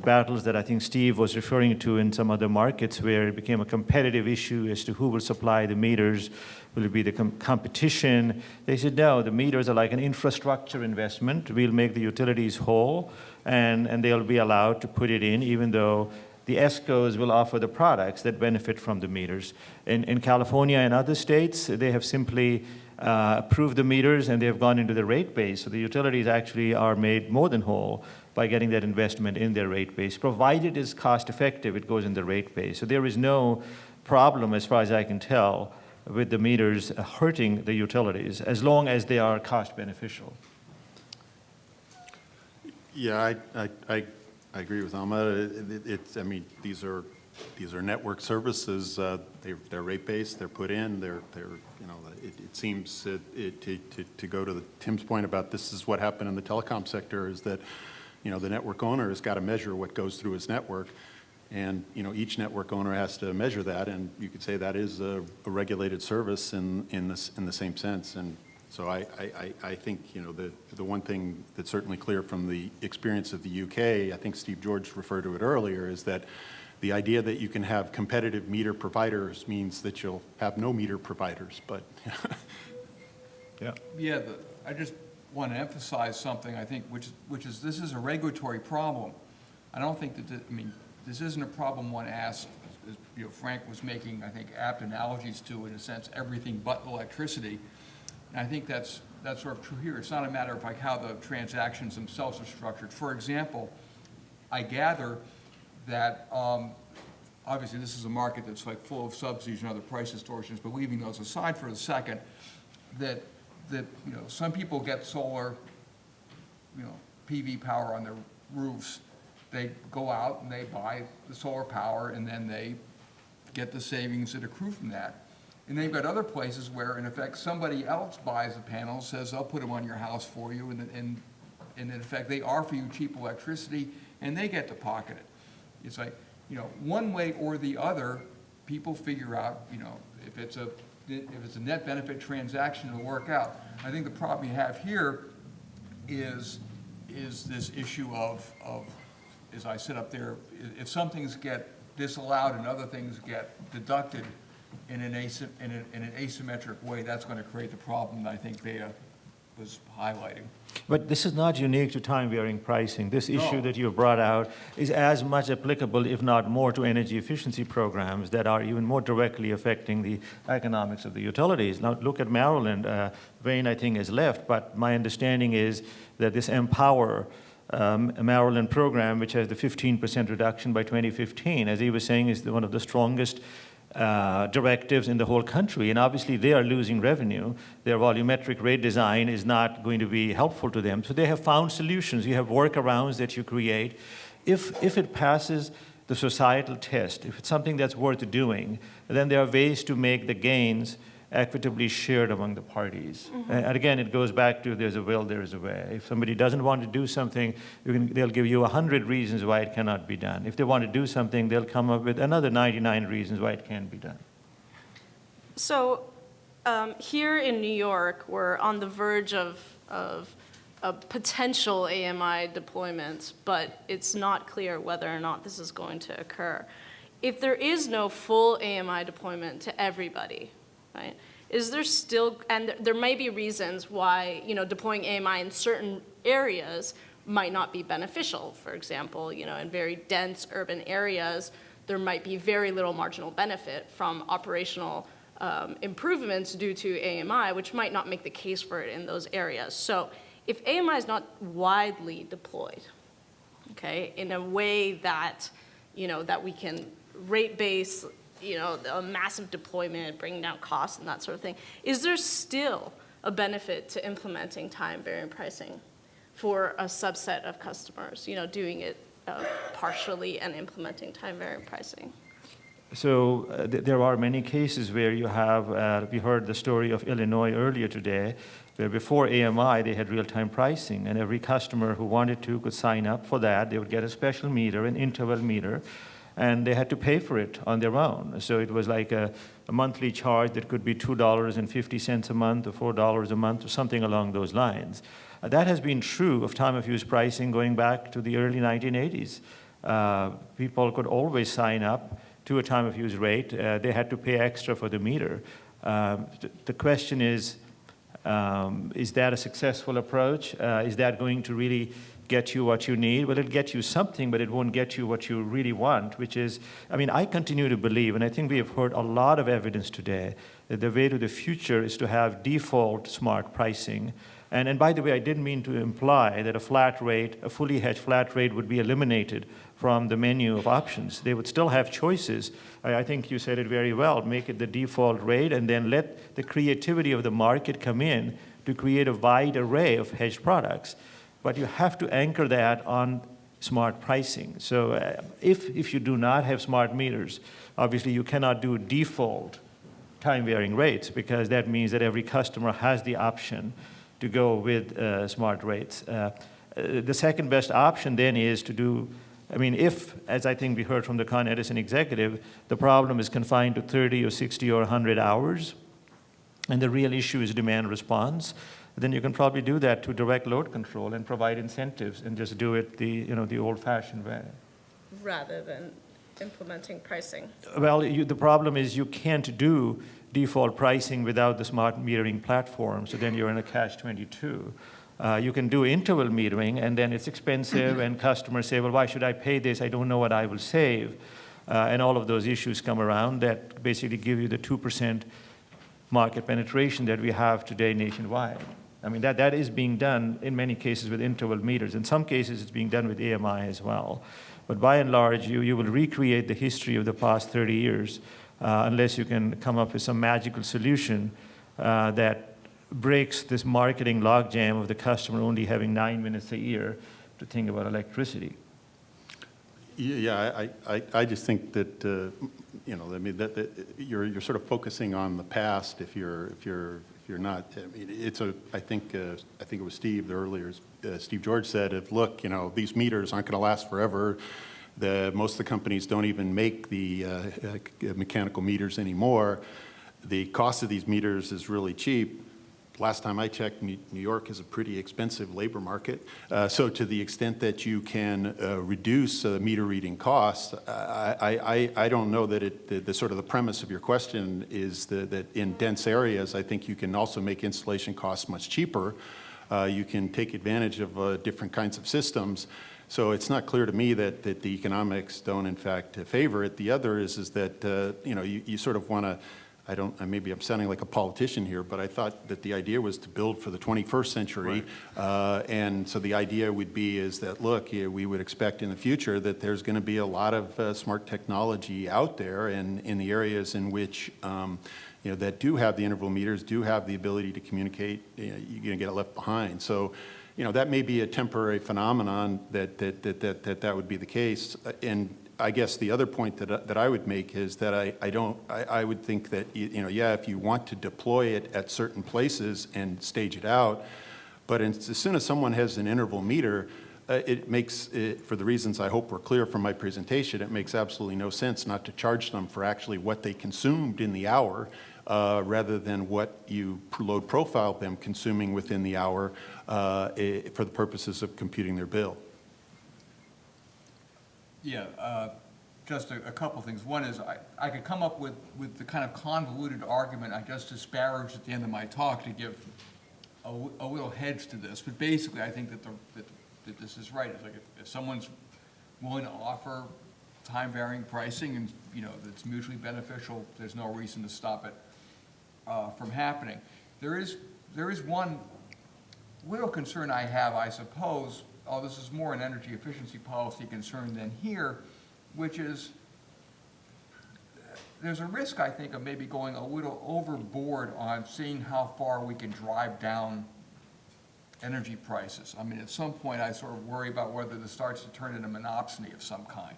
battles that I think Steve was referring to in some other markets, where it became a competitive issue as to who will supply the meters. Will it be the competition? They said, no, the meters are like an infrastructure investment. We'll make the utilities whole, and they'll be allowed to put it in, even though the ESCOs will offer the products that benefit from the meters. In California and other states, they have simply approved the meters and they have gone into the rate base. So the utilities actually are made more than whole by getting that investment in their rate base. Provided it's cost effective, it goes in the rate base. So there is no problem, as far as I can tell, with the meters hurting the utilities, as long as they are cost beneficial. Yeah, I agree with Ahmed. I mean, these are network services. They're rate-based. They're put in. It seems to go to Tim's point about this is what happened in the telecom sector, is that the network owner has got to measure what goes through his network, and each network owner has to measure that, and you could say that is a regulated service in the same sense. And so I think the one thing that's certainly clear from the experience of the UK, I think Steve George referred to it earlier, is that the idea that you can have competitive meter providers means that you'll have no meter providers. But Yeah, I just want to emphasize something, I think, which is this is a regulatory problem. I don't think that, this isn't a problem one asks, as Frank was making, I think, apt analogies to, in a sense, everything but electricity. And I think that's sort of true here. It's not a matter of like how the transactions themselves are structured. For example, I gather that obviously this is a market that's like full of subsidies and other price distortions, but leaving those aside for a second, that some people get solar, PV power on their roofs. They go out and they buy the solar power, and then they get the savings that accrue from that. And they've got other places where, in effect, somebody else buys the panels, says they'll put them on your house for you, and in effect, they offer you cheap electricity, and they get to pocket it. It's like, one way or the other, people figure out, if it's a net benefit transaction, it'll work out. I think the problem you have here is this issue of, as I sit up there, if some things get disallowed and other things get deducted in an asymmetric way, that's going to create the problem that I think Bea was highlighting. But this is not unique to time-varying pricing. This issue that you have brought out is as much applicable, if not more, to energy efficiency programs that are even more directly affecting the economics of the utilities. Now, look at Maryland. Wayne, I think, has left, but my understanding is that this Empower Maryland program, which has the 15% reduction by 2015, as he was saying, is one of the strongest directives in the whole country. And obviously, they are losing revenue. Their volumetric rate design is not going to be helpful to them. So they have found solutions. You have workarounds that you create. If it passes the societal test, if it's something that's worth doing, then there are ways to make the gains equitably shared among the parties. And again, it goes back to there's a will, there is a way. If somebody doesn't want to do something, they'll give you 100 reasons why it cannot be done. If they want to do something, they'll come up with another 99 reasons why it can be done. So here in New York, we're on the verge of a potential AMI deployment, but it's not clear whether or not this is going to occur. If there is no full AMI deployment to everybody, right? Is there still, and there may be reasons why, deploying AMI in certain areas might not be beneficial. For example, in very dense urban areas, there might be very little marginal benefit from operational improvements due to AMI, which might not make the case for it in those areas. So if AMI is not widely deployed, okay, in a way that, that we can rate base, a massive deployment, bringing down costs and that sort of thing, is there still a benefit to implementing time-varying pricing for a subset of customers, doing it partially and implementing time-varying pricing? So there are many cases where you have, we heard the story of Illinois earlier today, where before AMI they had real-time pricing, and every customer who wanted to could sign up for that. They would get a special meter, an interval meter, and they had to pay for it on their own. So it was like a monthly charge that could be $2.50 a month or $4 a month or something along those lines. That has been true of time-of-use pricing going back to the early 1980s. People could always sign up to a time-of-use rate. They had to pay extra for the meter. The question is that a successful approach? Is that going to really get you what you need? Well, it'll get you something, but it won't get you what you really want, which is, I continue to believe, and I think we have heard a lot of evidence today, that the way to the future is to have default smart pricing. And by the way, I didn't mean to imply that a flat rate, a fully hedged flat rate, would be eliminated from the menu of options. They would still have choices. I think you said it very well. Make it the default rate, and then let the creativity of the market come in to create a wide array of hedged products. But you have to anchor that on smart pricing. So if you do not have smart meters, obviously you cannot do default time-varying rates, because that means that every customer has the option to go with smart rates. The second best option then is to do, if, as I think we heard from the Con Edison executive, the problem is confined to 30 or 60 or 100 hours, and the real issue is demand response, then you can probably do that to direct load control and provide incentives and just do it the old-fashioned way. Rather than implementing pricing. Well, the problem is you can't do default pricing without the smart metering platform, so then you're in a catch-22. You can do interval metering, and then it's expensive, and customers say, well, why should I pay this? I don't know what I will save. And all of those issues come around that basically give you the 2% market penetration that we have today nationwide. That is being done in many cases with interval meters. In some cases, it's being done with AMI as well. But by and large, you will recreate the history of the past 30 years unless you can come up with some magical solution that breaks this marketing logjam of the customer only having 9 minutes a year to think about electricity. Yeah, I just think that that you're sort of focusing on the past if you're not. I think it was Steve earlier. Steve George said, look, these meters aren't going to last forever. Most of the companies don't even make the mechanical meters anymore. The cost of these meters is really cheap. Last time I checked, New York is a pretty expensive labor market. So to the extent that you can reduce meter reading costs, I don't know that the sort of the premise of your question is that in dense areas, I think you can also make installation costs much cheaper. You can take advantage of different kinds of systems. So it's not clear to me that the economics don't in fact favor it. The other is that you sort of want to maybe I'm sounding like a politician here, but I thought that the idea was to build for the 21st century. Right. And so the idea would be is that, look, we would expect in the future that there's going to be a lot of smart technology out there, and in the areas in which that do have the interval meters, do have the ability to communicate, you're going to get left behind. So, that may be a temporary phenomenon that would be the case. And I guess the other point that I would make is that I would think that, if you want to deploy it at certain places and stage it out, but as soon as someone has an interval meter, it makes, for the reasons I hope were clear from my presentation, it makes absolutely no sense not to charge them for actually what they consumed in the hour, rather than what you load profile them consuming within the hour for the purposes of computing their bill. Yeah, just a couple things. One is I could come up with the kind of convoluted argument I just disparaged at the end of my talk to give a little hedge to this. But basically, I think that this is right. It's like if someone's willing to offer time-varying pricing and that's mutually beneficial, there's no reason to stop it from happening. There is one little concern I have, I suppose. This is more an energy efficiency policy concern than here, which is there's a risk, I think, of maybe going a little overboard on seeing how far we can drive down energy prices. I mean, at some point, I sort of worry about whether this starts to turn into monopsony of some kind,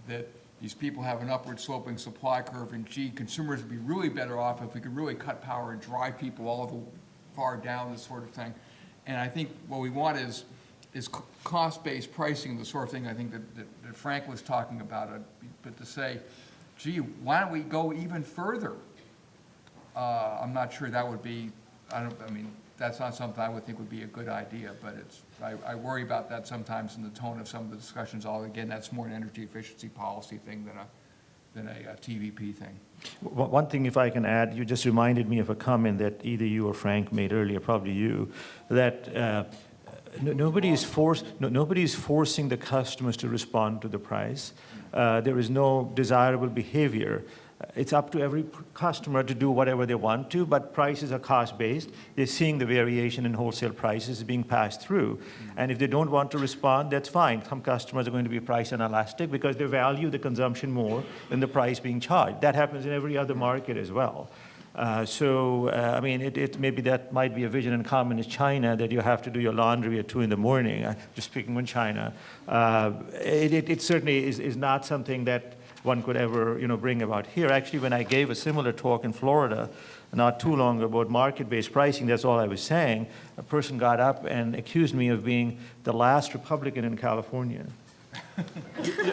that these people have an upward sloping supply curve, and gee, consumers would be really better off if we could really cut power and drive people all the far down, this sort of thing. And I think what we want is cost-based pricing, the sort of thing I think that Frank was talking about, but to say, gee, why don't we go even further? I'm not sure that would be, that's not something I would think would be a good idea, but I worry about that sometimes in the tone of some of the discussions. Again, that's more an energy efficiency policy thing than a TVP thing. One thing, if I can add, you just reminded me of a comment that either you or Frank made earlier, probably you, that nobody is forcing the customers to respond to the price. There is no desirable behavior. It's up to every customer to do whatever they want to, but prices are cost-based. They're seeing the variation in wholesale prices being passed through. And if they don't want to respond, that's fine. Some customers are going to be price inelastic because they value the consumption more than the price being charged. That happens in every other market as well. Maybe that might be a vision in common in China, that you have to do your laundry at 2 in the morning. Just speaking on China. It certainly is not something that one could ever, bring about here. Actually, when I gave a similar talk in Florida not too long ago about market-based pricing, that's all I was saying, a person got up and accused me of being the last Republican in California.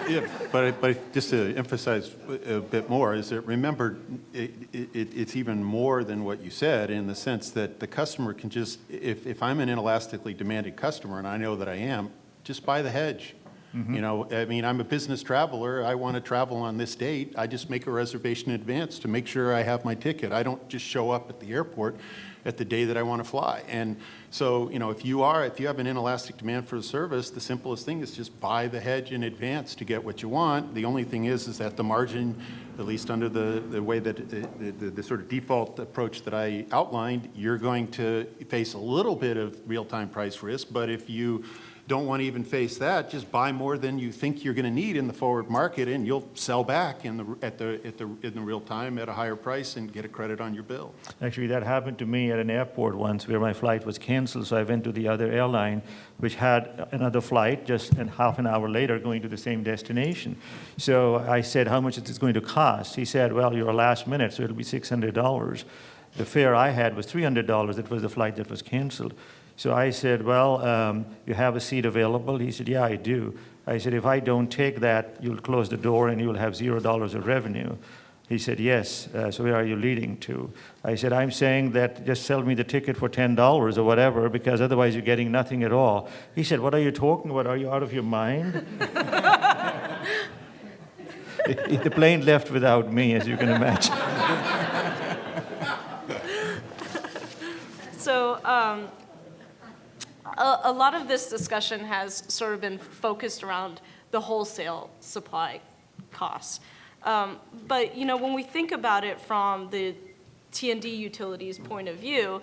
Yeah, but just to emphasize a bit more, is that remember, it's even more than what you said, in the sense that the customer can just, if I'm an inelastically demanded customer, and I know that I am, just buy the hedge. Mm-hmm. I'm a business traveler. I want to travel on this date. I just make a reservation in advance to make sure I have my ticket. I don't just show up at the airport at the day that I want to fly. And so, if you have an inelastic demand for the service, the simplest thing is just buy the hedge in advance to get what you want. The only thing is that the margin, at least under the way that the sort of default approach that I outlined, you're going to face a little bit of real-time price risk. But if you don't want to even face that, just buy more than you think you're going to need in the forward market, and you'll sell back in the real time at a higher price and get a credit on your bill. Actually, that happened to me at an airport once where my flight was canceled, so I went to the other airline, which had another flight just half an hour later going to the same destination. So I said, how much is this going to cost? He said, well, you're last minute, so it'll be $600. The fare I had was $300. It was the flight that was canceled. So I said, well, you have a seat available? He said, yeah, I do. I said, if I don't take that, you'll close the door and you'll have $0 of revenue. He said, yes. So where are you leading to? I said, I'm saying that just sell me the ticket for $10 or whatever, because otherwise you're getting nothing at all. He said, what are you talking about? Are you out of your mind? The plane left without me, as you can imagine. So a lot of this discussion has sort of been focused around the wholesale supply costs. But when we think about it from the T&D utilities point of view,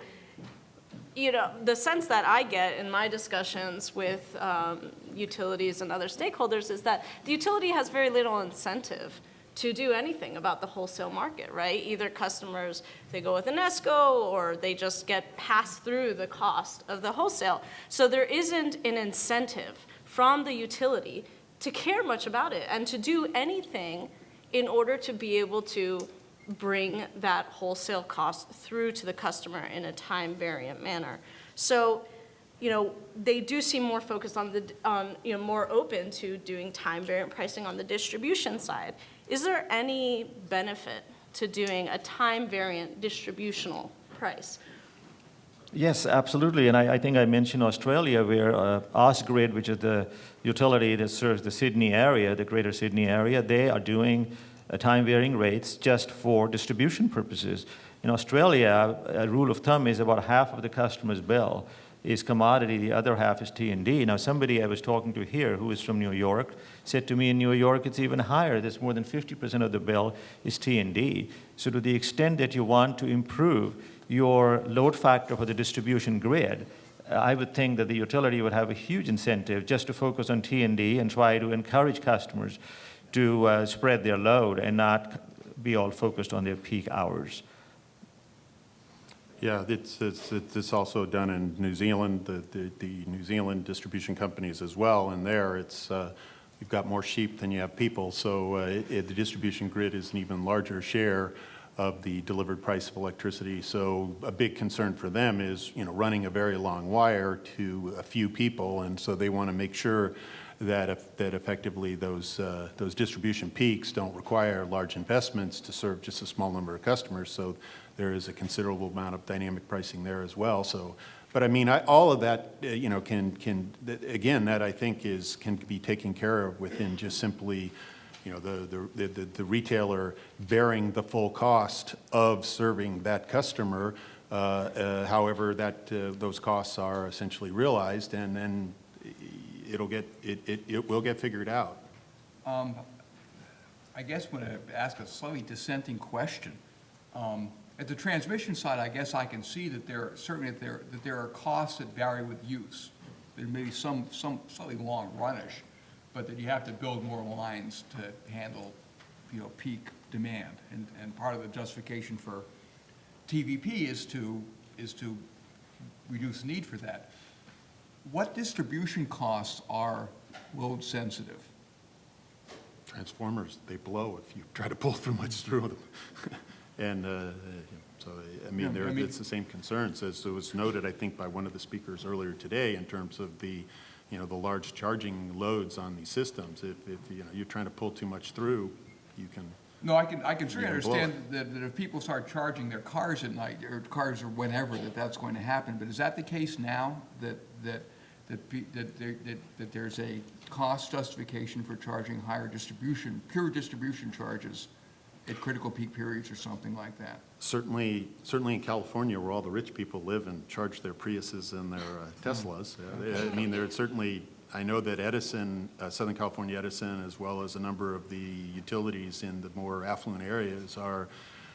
the sense that I get in my discussions with utilities and other stakeholders is that the utility has very little incentive to do anything about the wholesale market, right? Either customers, they go with an ESCO, or they just get passed through the cost of the wholesale. So there isn't an incentive from the utility to care much about it and to do anything in order to be able to bring that wholesale cost through to the customer in a time variant manner. So, they do seem more focused on more open to doing time variant pricing on the distribution side. Is there any benefit to doing a time variant distributional price? Yes, absolutely. And I think I mentioned Australia, where Ausgrid, which is the utility that serves the Sydney area, the greater Sydney area, they are doing time varying rates just for distribution purposes. In Australia, a rule of thumb is about half of the customer's bill is commodity, the other half is T&D. Now, somebody I was talking to here who is from New York said to me in New York it's even higher. There's more than 50% of the bill is T&D. So to the extent that you want to improve your load factor for the distribution grid, I would think that the utility would have a huge incentive just to focus on T&D and try to encourage customers to spread their load and not be all focused on their peak hours. Yeah, it's also done in New Zealand, the New Zealand distribution companies as well, and there you've got more sheep than you have people, so the distribution grid is an even larger share of the delivered price of electricity. So a big concern for them is running a very long wire to a few people, and so they want to make sure that effectively those distribution peaks don't require large investments to serve just a small number of customers. So there is a considerable amount of dynamic pricing there as well. So, but I mean, all of that, again, that I think can be taken care of within just simply, the retailer bearing the full cost of serving that customer. However, those costs are essentially realized, and then it will get figured out. I guess I'm going to ask a slightly dissenting question. At the transmission side, I guess I can see that there are costs that vary with use. There may be some slightly long runish, but that you have to build more lines to handle, peak demand. And part of the justification for TVP is to reduce the need for that. What distribution costs are load sensitive? Transformers, they blow if you try to pull too much through them. And so, I mean, it's the same concerns as it was noted, I think, by one of the speakers earlier today in terms of the large charging loads on these systems. If you're trying to pull too much through, you can. No, I can certainly understand that if people start charging their cars at night, or cars or whenever, that's going to happen. But is that the case now, that there's a cost justification for charging higher pure distribution charges at critical peak periods or something like that? Certainly in California, where all the rich people live and charge their Priuses and their Teslas. I mean, there's certainly. I know that Edison, Southern California Edison, as well as a number of the utilities in the more affluent areas, are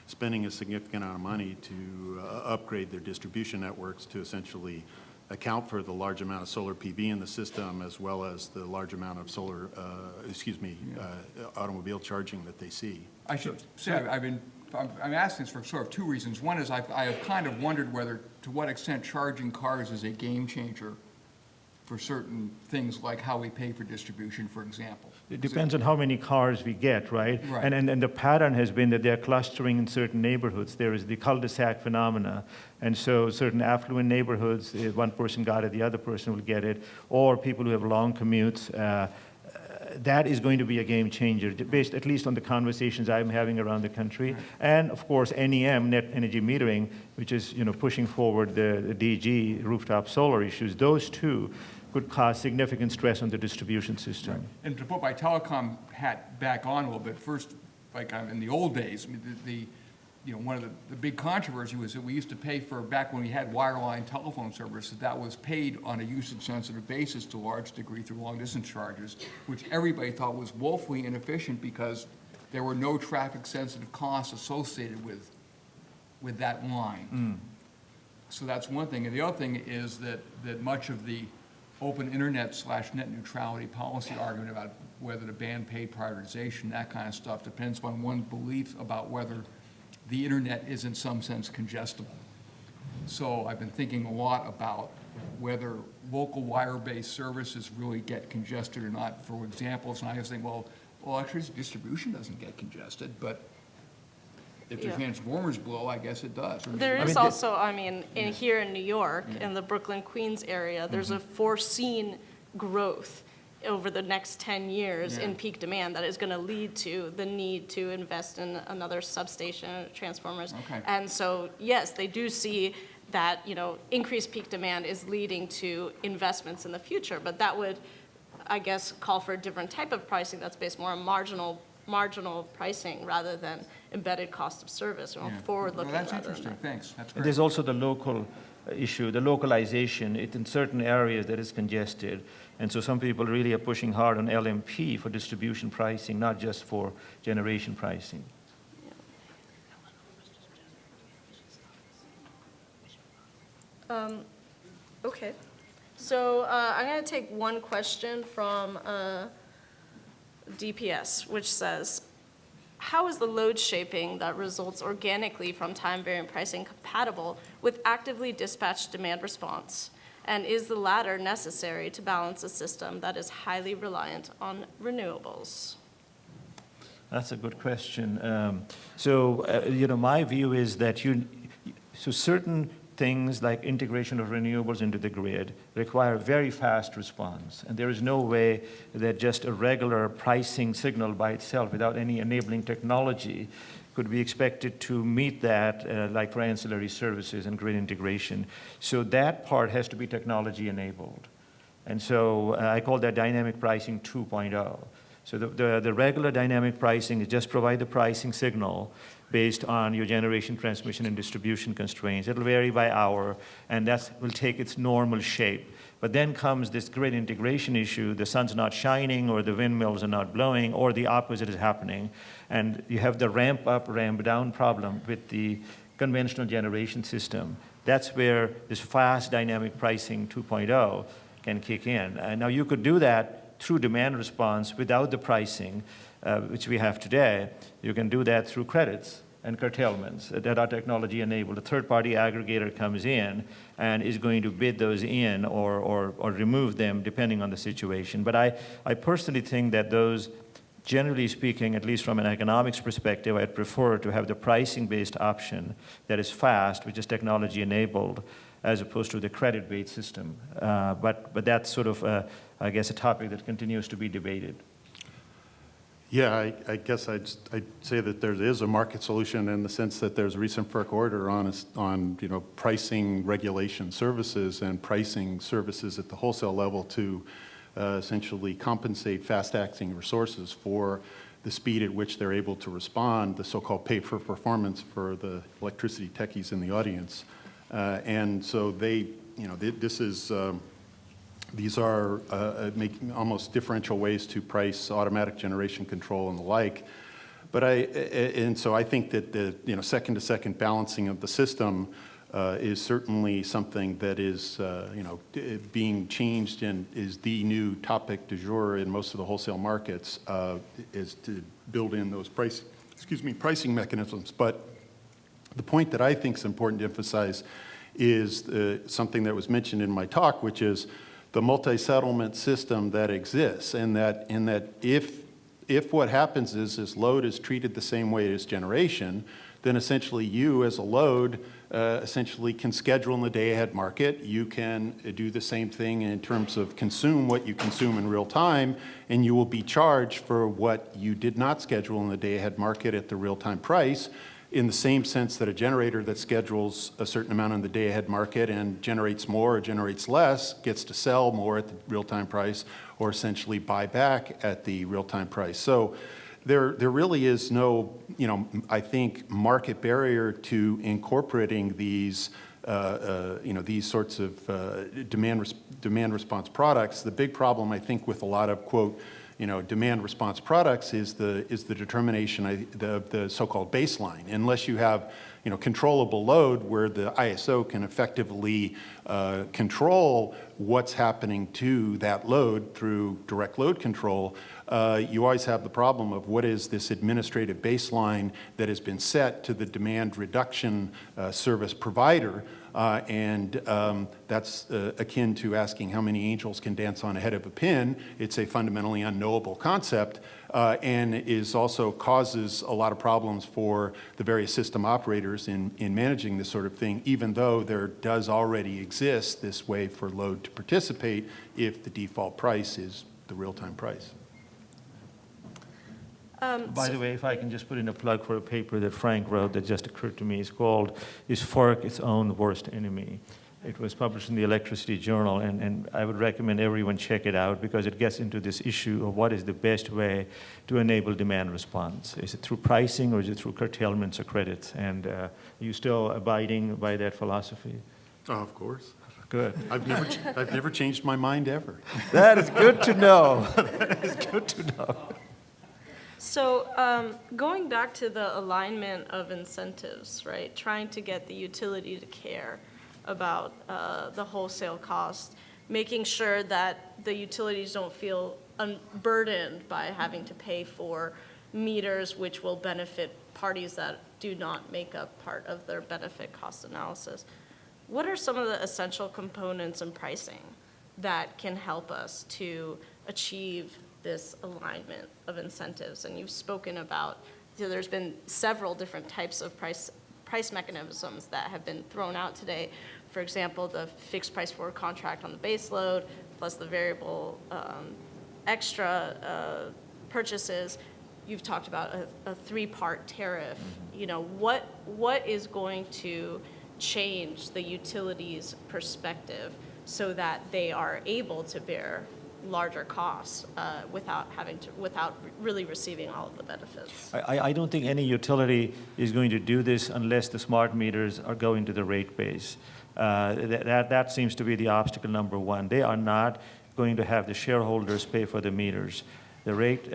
spending a significant amount of money to upgrade their distribution networks to essentially account for the large amount of solar PV in the system, as well as the large amount of automobile charging that they see. I should say I'm asking this for sort of two reasons. One is I have kind of wondered to what extent charging cars is a game changer for certain things like how we pay for distribution, for example. It depends on how many cars we get, right? Right. And the pattern has been that they're clustering in certain neighborhoods. There is the cul-de-sac phenomena. And so certain affluent neighborhoods, if one person got it, the other person will get it. Or people who have long commutes, that is going to be a game changer, based at least on the conversations I'm having around the country. Right. And of course, NEM, net energy metering, which is pushing forward the DG, rooftop solar issues. Those two could cause significant stress on the distribution system. Right. And to put my telecom hat back on a little bit, first, like in the old days, I mean, one of the big controversy was that we used to pay for, back when we had wireline telephone service, that was paid on a usage-sensitive basis to a large degree through long-distance charges, which everybody thought was woefully inefficient because there were no traffic-sensitive costs associated with that line. So that's one thing. And the other thing is that much of the open internet / net neutrality policy argument about whether to ban paid prioritization, that kind of stuff, depends on one's belief about whether the internet is in some sense congestible. So I've been thinking a lot about whether local wire-based services really get congested or not. For example, so I was thinking, well, electricity distribution doesn't get congested, but if the Yeah. transformers blow, I guess it does. Or maybe- There I is mean, also, I mean, here in New York, in the Brooklyn, Queens area, there's a foreseen growth over the next 10 years in Yeah. peak demand that is going to lead to the need to invest in another substation, transformers. Okay. And so, yes, they do see that, increased peak demand is leading to investments in the future, but that would, I guess, call for a different type of pricing that's based more on marginal pricing rather than embedded cost of service, Yeah. forward-looking Well, that's rather than interesting, that. thanks, that's And great. there's also the local issue, the localization. In certain areas that is congested. And so some people really are pushing hard on LMP for distribution pricing, not just for generation pricing. Okay. So I'm going to take one question from DPS, which says, how is the load shaping that results organically from time-varying pricing compatible with actively dispatched demand response? And is the latter necessary to balance a system that is highly reliant on renewables? That's a good question. My view is that certain things like integration of renewables into the grid require very fast response. And there is no way that just a regular pricing signal by itself without any enabling technology could be expected to meet that, like for ancillary services and grid integration. So that part has to be technology enabled. And so I call that dynamic pricing 2.0. So the regular dynamic pricing is just provide the pricing signal based on your generation, transmission, and distribution constraints. It'll vary by hour, and that will take its normal shape. But then comes this grid integration issue. The sun's not shining, or the windmills are not blowing, or the opposite is happening. And you have the ramp up, ramp down problem with the conventional generation system. That's where this fast dynamic pricing 2.0 can kick in. And now you could do that through demand response without the pricing, which we have today. You can do that through credits and curtailments that are technology enabled. A third-party aggregator comes in and is going to bid those in or remove them depending on the situation. But I personally think that those, generally speaking, at least from an economics perspective, I'd prefer to have the pricing-based option that is fast, which is technology enabled, as opposed to the credit-based system. But that's sort of, I guess, a topic that continues to be debated. Yeah, I guess I'd say that there is a market solution in the sense that there's a recent FERC order on pricing regulation services and pricing services at the wholesale level to essentially compensate fast-acting resources for the speed at which they're able to respond, the so-called pay-for-performance for the electricity techies in the audience. And so they, these are making almost differential ways to price automatic generation control and the like. But so I think that the second-to-second balancing of the system is certainly something that is being changed and is the new topic du jour in most of the wholesale markets, is to build in those pricing mechanisms. But the point that I think is important to emphasize is something that was mentioned in my talk, which is the multi-settlement system that exists, and that if what happens is load is treated the same way as generation, then essentially you as a load essentially can schedule in the day-ahead market. You can do the same thing in terms of consume what you consume in real time, and you will be charged for what you did not schedule in the day-ahead market at the real-time price, in the same sense that a generator that schedules a certain amount on the day-ahead market and generates more or generates less gets to sell more at the real-time price or essentially buy back at the real-time price. So there really is no, I think, market barrier to incorporating these, these sorts of demand response products. The big problem, I think, with a lot of, quote, demand response products is the determination, the so-called baseline. Unless you have controllable load where the ISO can effectively control what's happening to that load through direct load control, you always have the problem of what is this administrative baseline that has been set to the demand reduction service provider. That's akin to asking how many angels can dance on a head of a pin. It's a fundamentally unknowable concept, and is also causes a lot of problems for the various system operators in managing this sort of thing, even though there does already exist this way for load to participate if the default price is the real-time price. By the way, if I can just put in a plug for a paper that Frank wrote that just occurred to me, it's called "Is FERC Its Own Worst Enemy?" It was published in the Electricity Journal, and I would recommend everyone check it out because it gets into this issue of what is the best way to enable demand response. Is it through pricing or is it through curtailments or credits? And are you still abiding by that philosophy? Oh, of course. Good. I've never changed my mind ever. That is good to know. That is good to know. So going back to the alignment of incentives, right, trying to get the utility to care about the wholesale cost, making sure that the utilities don't feel burdened by having to pay for meters which will benefit parties that do not make up part of their benefit cost analysis. What are some of the essential components in pricing that can help us to achieve this alignment of incentives? And you've spoken about, there's been several different types of price mechanisms that have been thrown out today. For example, the fixed price forward contract on the base load, plus the variable extra purchases. You've talked about a three-part tariff. What is going to change the utilities' perspective so that they are able to bear larger costs without really receiving all of the benefits? I don't think any utility is going to do this unless the smart meters are going to the rate base. That seems to be the obstacle number one. They are not going to have the shareholders pay for the meters. The rate,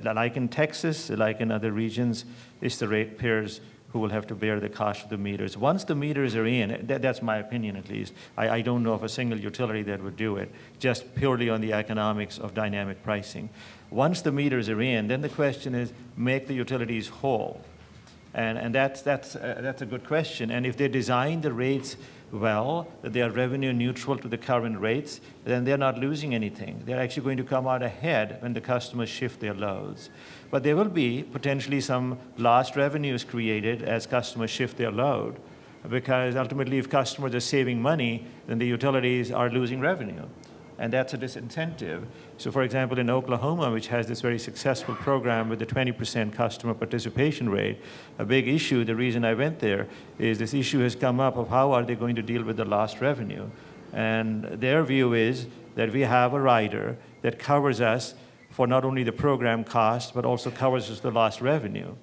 like in Texas, like in other regions, it's the ratepayers who will have to bear the cost of the meters. Once the meters are in, that's my opinion at least, I don't know of a single utility that would do it, just purely on the economics of dynamic pricing. Once the meters are in, then the question is, make the utilities whole. And that's a good question. And if they design the rates well, that they are revenue neutral to the current rates, then they're not losing anything. They're actually going to come out ahead when the customers shift their loads. But there will be potentially some lost revenues created as customers shift their load, because ultimately if customers are saving money, then the utilities are losing revenue. And that's a disincentive. So for example, in Oklahoma, which has this very successful program with the 20% customer participation rate, a big issue, the reason I went there, is this issue has come up of how are they going to deal with the lost revenue. And their view is that we have a rider that covers us for not only the program cost, but also covers us the lost revenue.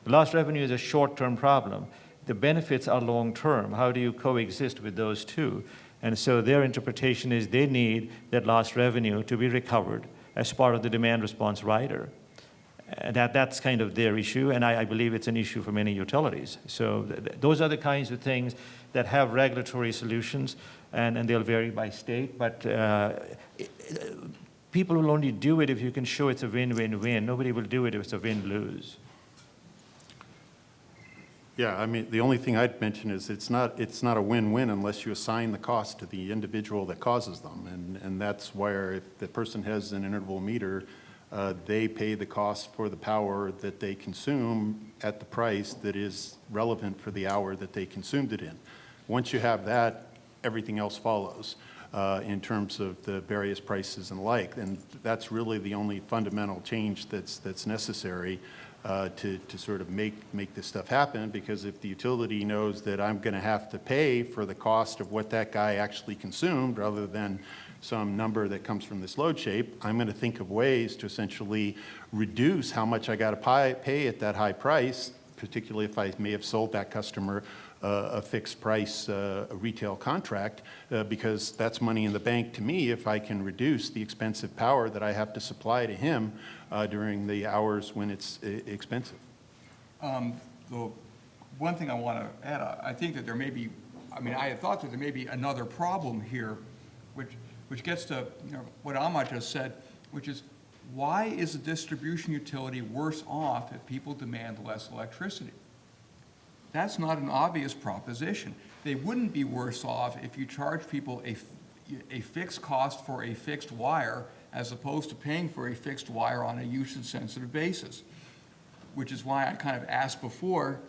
The lost revenue is a short-term problem. The benefits are long-term. How do you coexist with those two? And so their interpretation is they need that lost revenue to be recovered as part of the demand response rider. That's kind of their issue, and I believe it's an issue for many utilities. So those are the kinds of things that have regulatory solutions, and they'll vary by state, but people will only do it if you can show it's a win-win-win. Nobody will do it if it's a win-lose. Yeah, I mean, the only thing I'd mention is it's not a win-win unless you assign the cost to the individual that causes them. And that's where if the person has an interval meter, they pay the cost for the power that they consume at the price that is relevant for the hour that they consumed it in. Once you have that, everything else follows in terms of the various prices and the like. And that's really the only fundamental change that's necessary to sort of make this stuff happen, because if the utility knows that I'm going to have to pay for the cost of what that guy actually consumed rather than some number that comes from this load shape, I'm going to think of ways to essentially reduce how much I got to pay at that high price, particularly if I may have sold that customer a fixed price a retail contract because that's money in the bank to me if I can reduce the expensive power that I have to supply to him during the hours when it's expensive. The one thing I want to add, I think that there may be, I mean, I had thought that there may be another problem here, which gets to what Ahmad just said, which is why is a distribution utility worse off if people demand less electricity? That's not an obvious proposition. They wouldn't be worse off if you charge people a fixed cost for a fixed wire as opposed to paying for a fixed wire on a usage-sensitive basis, which is why I kind of asked before,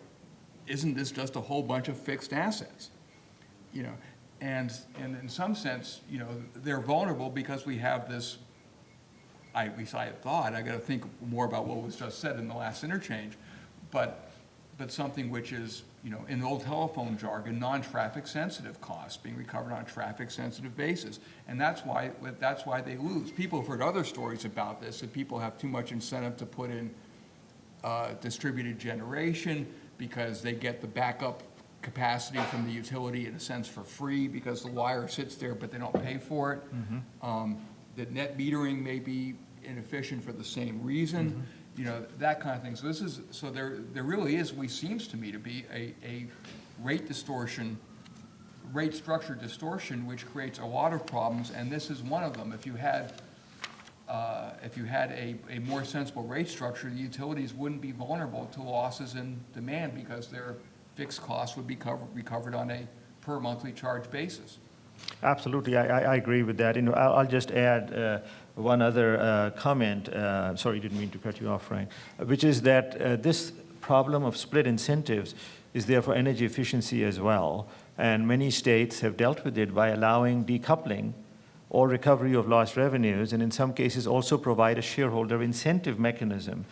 isn't this just a whole bunch of fixed assets? And in some sense, they're vulnerable because we have this, at least I had thought, I got to think more about what was just said in the last interchange, but something which is, in the old telephone jargon, non-traffic sensitive costs being recovered on a traffic sensitive basis. And that's why they lose. People have heard other stories about this, that people have too much incentive to put in distributed generation because they get the backup capacity from the utility in a sense for free because the wire sits there but they don't pay for it. Mm-hmm. That net metering may be inefficient for the same reason. Mm-hmm. That kind of thing. So there really is, seems to me to be a rate structure distortion, which creates a lot of problems, and this is one of them. If you had a more sensible rate structure, the utilities wouldn't be vulnerable to losses in demand because their fixed costs would be recovered on a per monthly charge basis. Absolutely, I agree with that. I'll just add one other comment. Sorry, didn't mean to cut you off, Frank. Which is that this problem of split incentives is there for energy efficiency as well. And many states have dealt with it by allowing decoupling or recovery of lost revenues, and in some cases also provide a shareholder incentive mechanism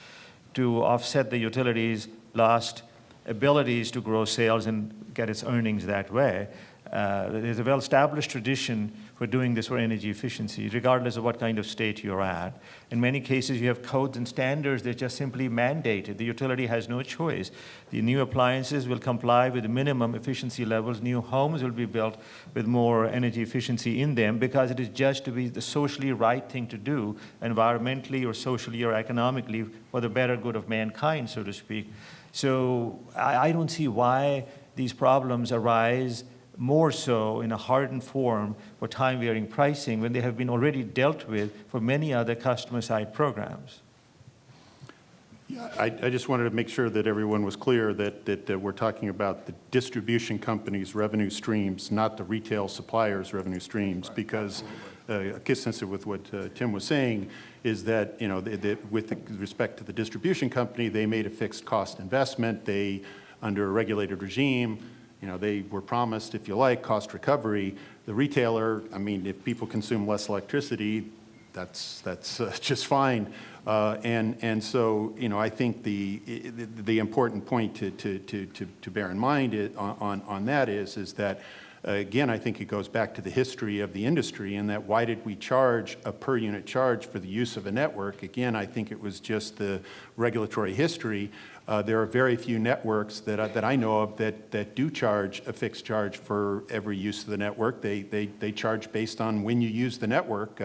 to offset the utilities' lost abilities to grow sales and get its earnings that way. There's a well-established tradition for doing this for energy efficiency, regardless of what kind of state you're at. In many cases, you have codes and standards that just simply mandate it. The utility has no choice. The new appliances will comply with the minimum efficiency levels. New homes will be built with more energy efficiency in them because it is judged to be the socially right thing to do, environmentally or socially or economically, for the better good of mankind, so to speak. So I don't see why these problems arise more so in a hardened form for time-varying pricing when they have been already dealt with for many other customer-side programs. Yeah, I just wanted to make sure that everyone was clear that we're talking about the distribution company's revenue streams, not the retail supplier's revenue streams, right, because consistent with what Tim was saying is that, with respect to the distribution company, they made a fixed cost investment. They, under a regulated regime, they were promised, if you like, cost recovery. The retailer, I mean, if people consume less electricity, that's just fine. And so, I think the important point to bear in mind on that is that, again, I think it goes back to the history of the industry and that why did we charge a per unit charge for the use of a network? Again, I think it was just the regulatory history. There are very few networks that I know of that do charge a fixed charge for every use of the network. They charge based on when you use the network,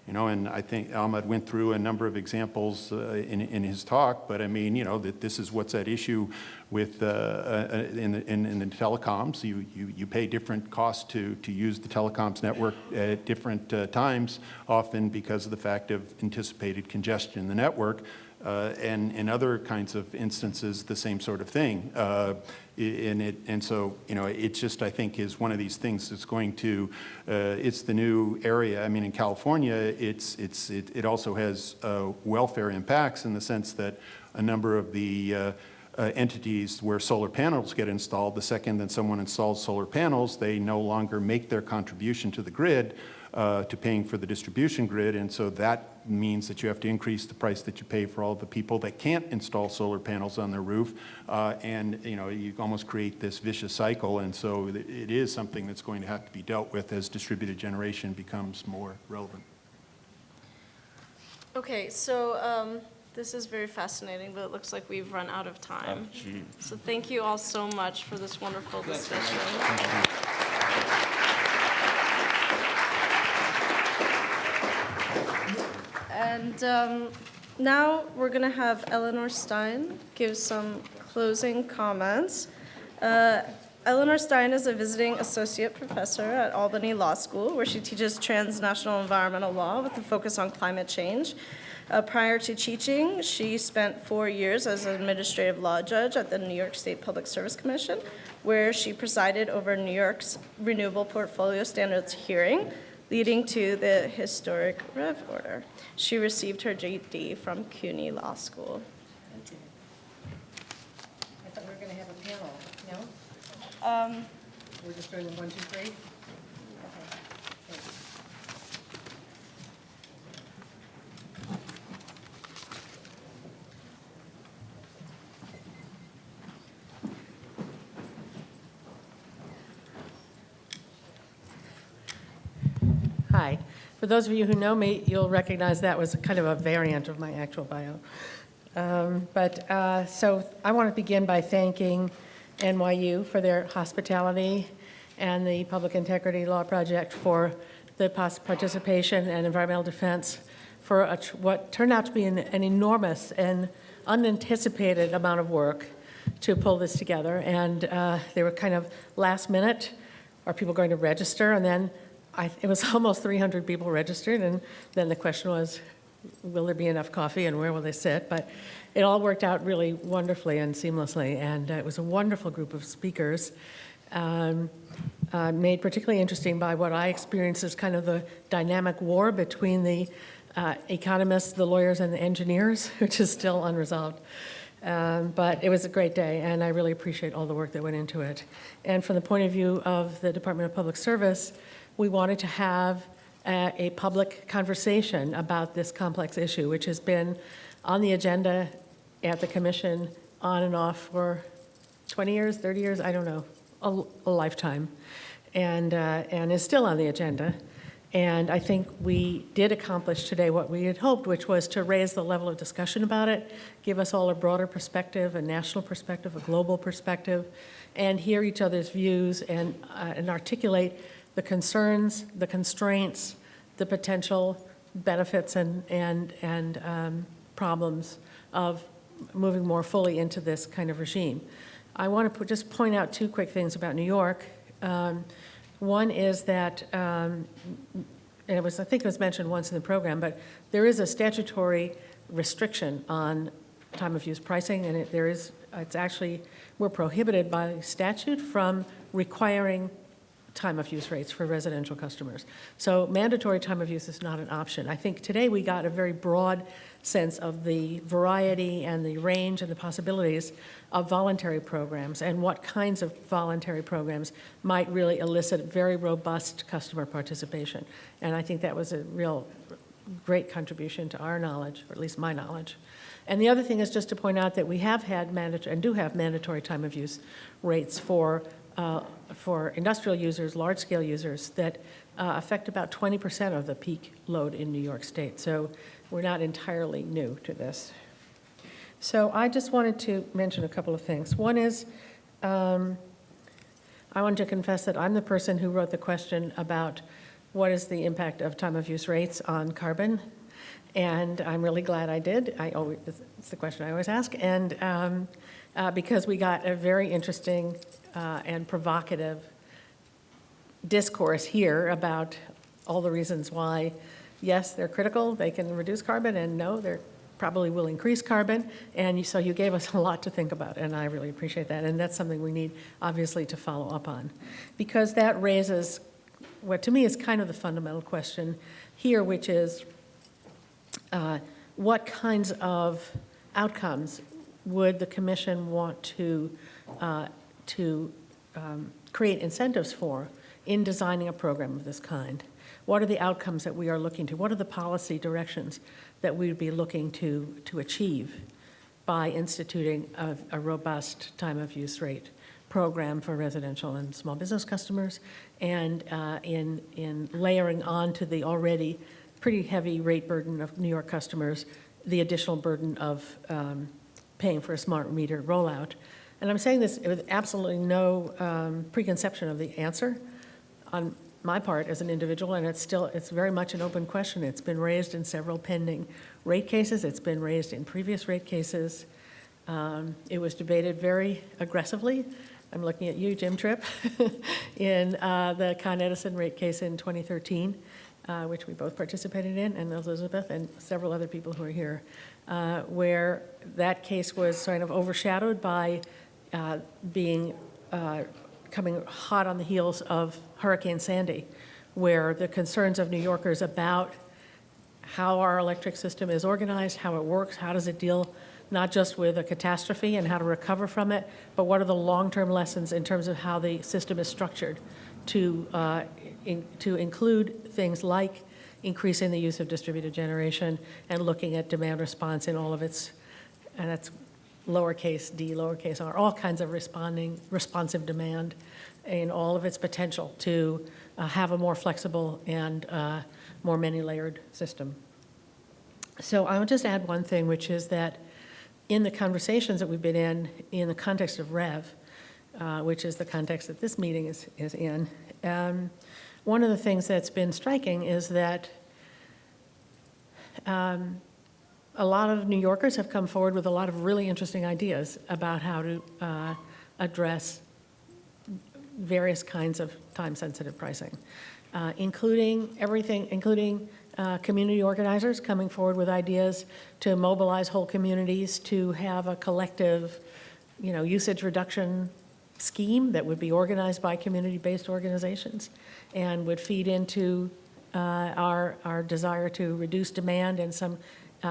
and I think Ahmad went through a number of examples in his talk, but I mean, that this is what's at issue with in the telecoms. You pay different costs to use the telecoms network at different times, often because of the fact of anticipated congestion in the network. And in other kinds of instances, the same sort of thing. And so, it just, I think, is one of these things that's going to, it's the new area. I mean, in California, it also has welfare impacts in the sense that a number of the entities where solar panels get installed, the second that someone installs solar panels, they no longer make their contribution to the grid, to paying for the distribution grid, and so that means that you have to increase the price that you pay for all the people that can't install solar panels on their roof, and you almost create this vicious cycle, and so it is something that's going to have to be dealt with as distributed generation becomes more relevant. Okay, so This is very fascinating, but it looks like we've run out of time. So thank you all so much for this wonderful discussion. And now we're going to have Eleanor Stein give some closing comments. Eleanor Stein is a visiting associate professor at Albany Law School, where she teaches transnational environmental law with a focus on climate change. Prior to teaching, she spent 4 years as an administrative law judge at the New York State Public Service Commission, where she presided over New York's Renewable Portfolio Standards hearing, leading to the historic REV order. She received her JD from CUNY Law School. I thought we were going to have a panel, no? We're just doing the 1, 2, 3? Okay. Thanks. Hi. For those of you who know me, you'll recognize that was kind of a variant of my actual bio. So I want to begin by thanking NYU for their hospitality and the Public Integrity Law Project for the participation and environmental defense for what turned out to be an enormous and unanticipated amount of work to pull this together. And they were kind of last minute, are people going to register? And then it was almost 300 people registered, and then the question was, will there be enough coffee and where will they sit? But it all worked out really wonderfully and seamlessly, and it was a wonderful group of speakers, made particularly interesting by what I experienced as kind of the dynamic war between the economists, the lawyers, and the engineers, which is still unresolved. But it was a great day, and I really appreciate all the work that went into it. And from the point of view of the Department of Public Service, we wanted to have a public conversation about this complex issue, which has been on the agenda at the commission on and off for 20 years, 30 years, I don't know, a lifetime, and is still on the agenda. And I think we did accomplish today what we had hoped, which was to raise the level of discussion about it, give us all a broader perspective, a national perspective, a global perspective, and hear each other's views and articulate the concerns, the constraints, the potential benefits and problems of moving more fully into this kind of regime. I want to just point out 2 quick things about New York. One is that, and I think it was mentioned once in the program, but there is a statutory restriction on time of use pricing, and it's actually, we're prohibited by statute from requiring time of use rates for residential customers. So mandatory time of use is not an option. I think today we got a very broad sense of the variety and the range and the possibilities of voluntary programs and what kinds of voluntary programs might really elicit very robust customer participation. And I think that was a real great contribution to our knowledge, or at least my knowledge. And the other thing is just to point out that we have had and do have mandatory time of use rates for industrial users, large-scale users, that affect about 20% of the peak load in New York State. So we're not entirely new to this. So I just wanted to mention a couple of things. One is, I wanted to confess that I'm the person who wrote the question about what is the impact of time of use rates on carbon. And I'm really glad I did. It's the question I always ask. And because we got a very interesting and provocative discourse here about all the reasons why, yes, they're critical, they can reduce carbon, and no, they probably will increase carbon. And so you gave us a lot to think about, and I really appreciate that. And that's something we need, obviously, to follow up on, because that raises what to me is kind of the fundamental question here, which is what kinds of outcomes would the Commission want to create incentives for in designing a program of this kind? What are the outcomes that we are looking to? What are the policy directions that we would be looking to achieve by instituting a robust time of use rate program for residential and small business customers, and in layering on to the already pretty heavy rate burden of New York customers the additional burden of paying for a smart meter rollout. And I'm saying this with absolutely no preconception of the answer on my part as an individual, and it's very much an open question. It's been raised in several pending rate cases. It's been raised in previous rate cases. It was debated very aggressively. I'm looking at you, Jim Tripp, in the Con Edison rate case in 2013, which we both participated in, and Elizabeth and several other people who are here, where that case was kind of overshadowed by coming hot on the heels of Hurricane Sandy, where the concerns of New Yorkers about how our electric system is organized, how it works, how does it deal not just with a catastrophe and how to recover from it, but what are the long-term lessons in terms of how the system is structured to include things like increasing the use of distributed generation and looking at demand response in all of its, and that's lowercase d, lowercase r, all kinds of responsive demand in all of its potential to have a more flexible and more many-layered system. So I would just add one thing, which is that in the conversations that we've been in the context of REV, which is the context that this meeting is in, one of the things that's been striking is that a lot of New Yorkers have come forward with a lot of really interesting ideas about how to address various kinds of time-sensitive pricing, including community organizers coming forward with ideas to mobilize whole communities to have a collective, usage reduction scheme that would be organized by community-based organizations and would feed into our desire to reduce demand in some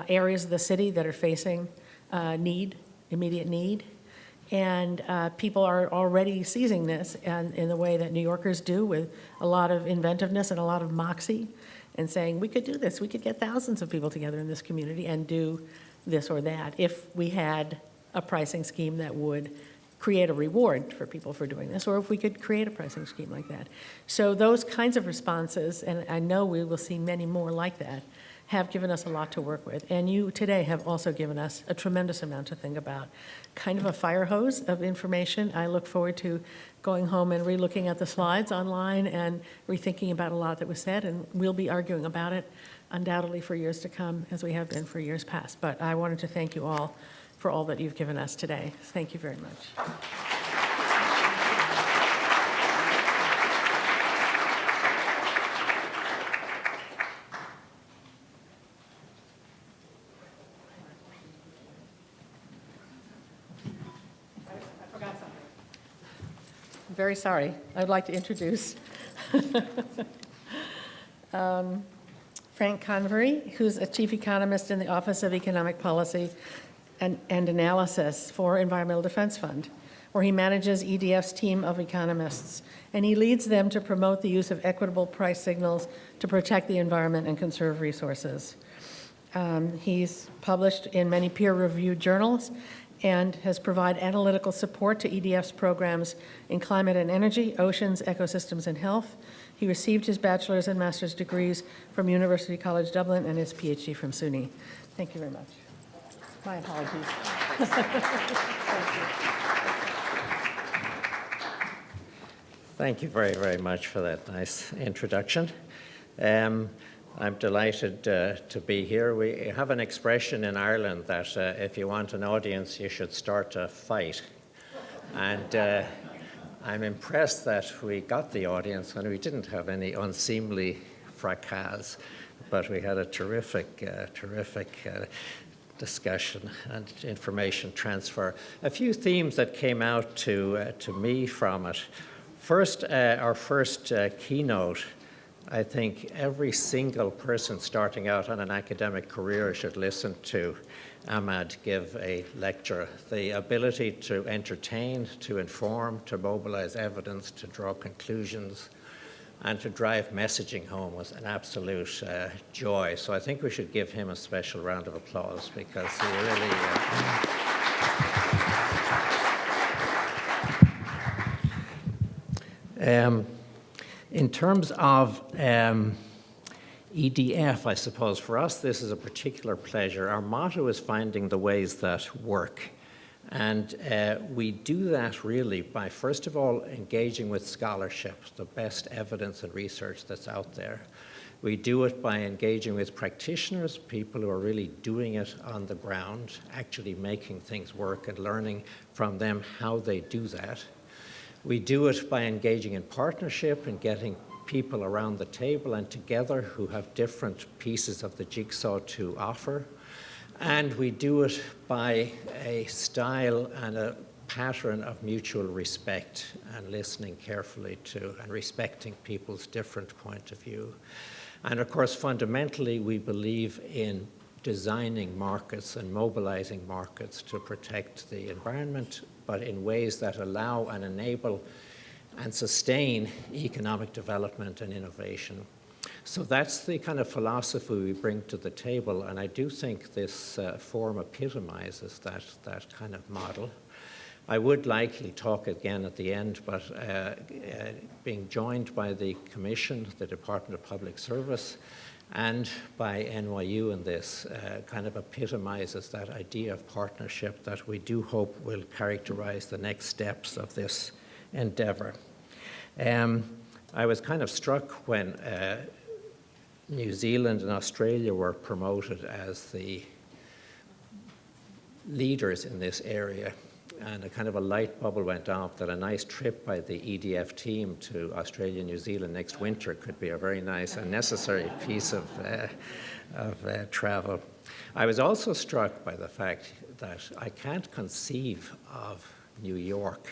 areas of the city that are facing immediate need. And people are already seizing this in the way that New Yorkers do, with a lot of inventiveness and a lot of moxie, and saying, we could do this. We could get thousands of people together in this community and do this or that if we had a pricing scheme that would create a reward for people for doing this, or if we could create a pricing scheme like that. So those kinds of responses, and I know we will see many more like that, have given us a lot to work with. And you today have also given us a tremendous amount to think about. Kind of a fire hose of information. I look forward to going home and re-looking at the slides online and rethinking about a lot that was said, and we'll be arguing about it undoubtedly for years to come, as we have been for years past. But I wanted to thank you all for all that you've given us today. Thank you very much. I'm very sorry. I'd like to introduce Frank Convery, who's a chief economist in the Office of Economic Policy and Analysis for Environmental Defense Fund, where he manages EDF's team of economists, and he leads them to promote the use of equitable price signals to protect the environment and conserve resources. He's published in many peer-reviewed journals and has provided analytical support to EDF's programs in climate and energy, oceans, ecosystems, and health. He received his bachelor's and master's degrees from University College Dublin and his PhD from SUNY. Thank you very much. My apologies. Thank you very, very much for that nice introduction. I'm delighted to be here. We have an expression in Ireland that if you want an audience, you should start a fight. And I'm impressed that we got the audience when we didn't have any unseemly fracas, but we had a terrific discussion and information transfer. A few themes that came out to me from it. First, our first keynote, I think every single person starting out on an academic career should listen to Ahmad give a lecture. The ability to entertain, to inform, to mobilize evidence, to draw conclusions, and to drive messaging home was an absolute joy. So I think we should give him a special round of applause because he really... In terms of EDF, I suppose, for us, this is a particular pleasure. Our motto is finding the ways that work. And we do that really by, first of all, engaging with scholarship, the best evidence and research that's out there. We do it by engaging with practitioners, people who are really doing it on the ground, actually making things work and learning from them how they do that. We do it by engaging in partnership and getting people around the table and together who have different pieces of the jigsaw to offer. And we do it by a style and a pattern of mutual respect and listening carefully to and respecting people's different point of view. And of course, fundamentally, we believe in designing markets and mobilizing markets to protect the environment, but in ways that allow and enable and sustain economic development and innovation. So that's the kind of philosophy we bring to the table, and I do think this forum epitomizes that kind of model. I would like, he'll talk again at the end, but being joined by the Commission, the Department of Public Service, and by NYU in this kind of epitomizes that idea of partnership that we do hope will characterize the next steps of this endeavor. I was kind of struck when New Zealand and Australia were promoted as the leaders in this area, and a kind of a light bubble went off that a nice trip by the EDF team to Australia and New Zealand next winter could be a very nice and necessary piece of travel. I was also struck by the fact that I can't conceive of New York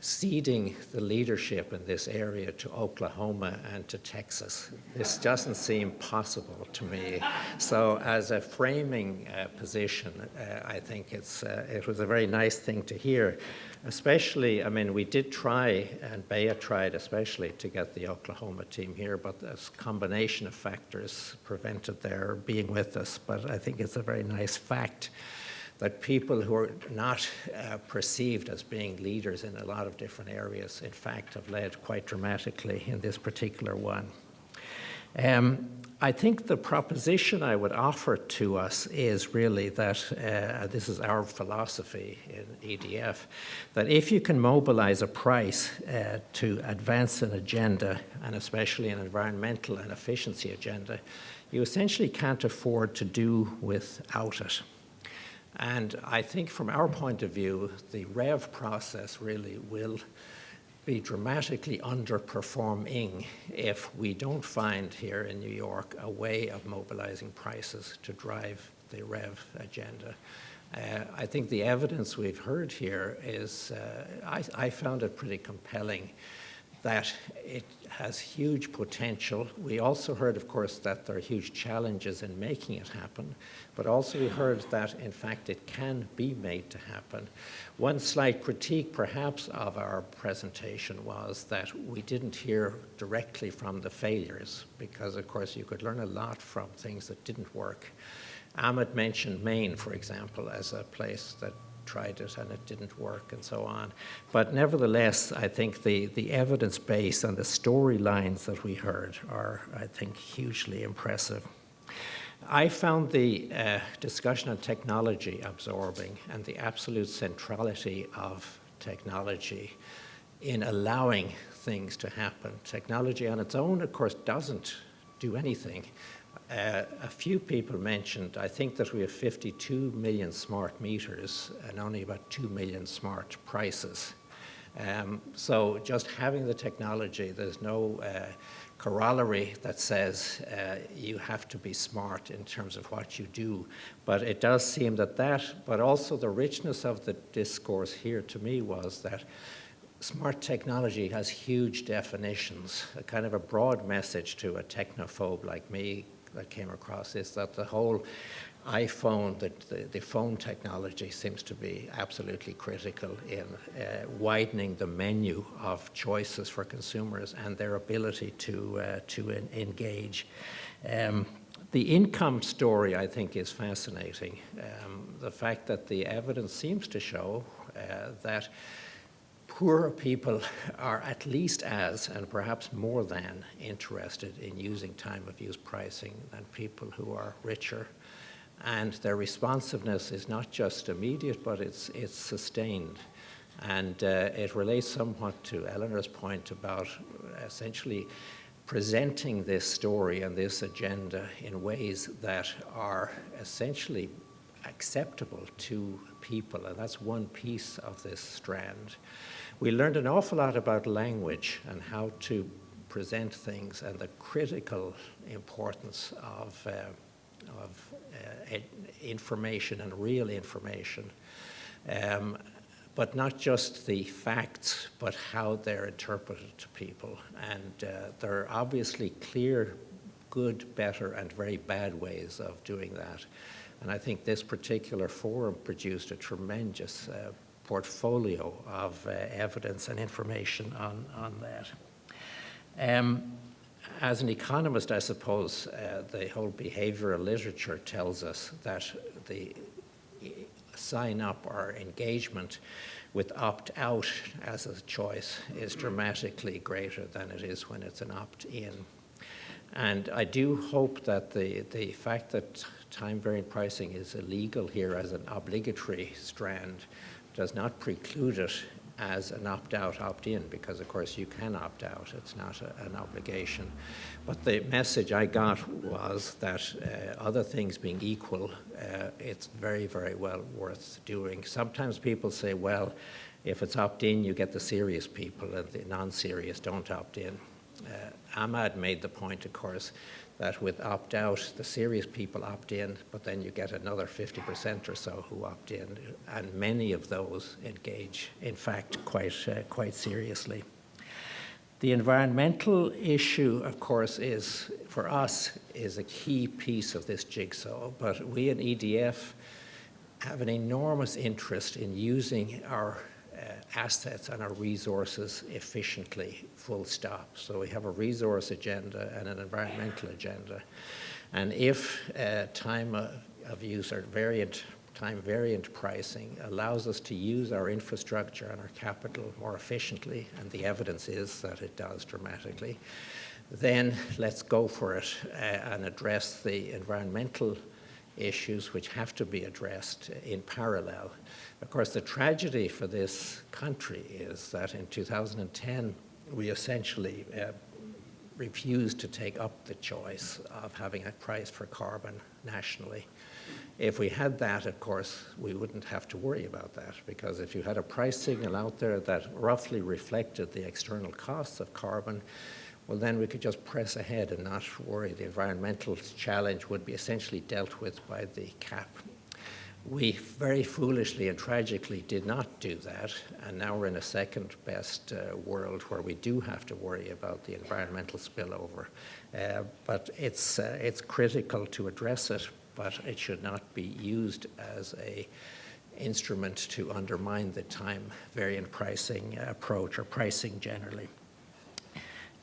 ceding the leadership in this area to Oklahoma and to Texas. This doesn't seem possible to me. So as a framing position, I think it was a very nice thing to hear. Especially, I mean, we did try, and Bea tried especially, to get the Oklahoma team here, but this combination of factors prevented their being with us. But I think it's a very nice fact that people who are not perceived as being leaders in a lot of different areas, in fact, have led quite dramatically in this particular one. I think the proposition I would offer to us is really that, this is our philosophy in EDF, that if you can mobilize a price to advance an agenda, and especially an environmental and efficiency agenda, you essentially can't afford to do without it. And I think from our point of view, the REV process really will be dramatically underperforming if we don't find here in New York a way of mobilizing prices to drive the REV agenda. I think the evidence we've heard here is, I found it pretty compelling that it has huge potential. We also heard, of course, that there are huge challenges in making it happen, but also we heard that, in fact, it can be made to happen. One slight critique, perhaps, of our presentation was that we didn't hear directly from the failures, because, of course, you could learn a lot from things that didn't work. Ahmed mentioned Maine, for example, as a place that tried it and it didn't work and so on. But nevertheless, I think the evidence base and the storylines that we heard are, I think, hugely impressive. I found the discussion on technology absorbing and the absolute centrality of technology in allowing things to happen. Technology on its own, of course, doesn't do anything. A few people mentioned, I think that we have 52 million smart meters and only about 2 million smart prices. So just having the technology, there's no corollary that says you have to be smart in terms of what you do. But it does seem but also the richness of the discourse here to me was that smart technology has huge definitions. A kind of a broad message to a technophobe like me that came across is that the whole iPhone, the phone technology seems to be absolutely critical in widening the menu of choices for consumers and their ability to engage. The income story, I think, is fascinating. The fact that the evidence seems to show that poorer people are at least as, and perhaps more than, interested in using time of use pricing than people who are richer. And their responsiveness is not just immediate, but it's sustained. And it relates somewhat to Eleanor's point about essentially presenting this story and this agenda in ways that are essentially acceptable to people, and that's one piece of this strand. We learned an awful lot about language and how to present things and the critical importance of information and real information, but not just the facts, but how they're interpreted to people. And there are obviously clear, good, better, and very bad ways of doing that. And I think this particular forum produced a tremendous portfolio of evidence and information on that. As an economist, I suppose the whole behavioral literature tells us that the sign-up or engagement with opt-out as a choice is dramatically greater than it is when it's an opt-in. And I do hope that the fact that time-variant pricing is illegal here as an obligatory strand does not preclude it as an opt-out, opt-in, because of course you can opt out. It's not an obligation. But the message I got was that other things being equal, it's very, very well worth doing. Sometimes people say, well, if it's opt-in, you get the serious people, and the non-serious don't opt in. Ahmad made the point, of course, that with opt-out, the serious people opt in, but then you get another 50% or so who opt in, and many of those engage, in fact, quite seriously. The environmental issue, of course, is, for us, is a key piece of this jigsaw, but we in EDF have an enormous interest in using our assets and our resources efficiently, full stop. So we have a resource agenda and an environmental agenda. And if time of use or time variant pricing allows us to use our infrastructure and our capital more efficiently, and the evidence is that it does dramatically, then let's go for it and address the environmental issues which have to be addressed in parallel. Of course, the tragedy for this country is that in 2010, we essentially refused to take up the choice of having a price for carbon nationally. If we had that, of course, we wouldn't have to worry about that, because if you had a price signal out there that roughly reflected the external costs of carbon, well, then we could just press ahead and not worry. The environmental challenge would be essentially dealt with by the cap. We very foolishly and tragically did not do that, and now we're in a second best world where we do have to worry about the environmental spillover. But it's critical to address it, but it should not be used as an instrument to undermine the time variant pricing approach or pricing generally.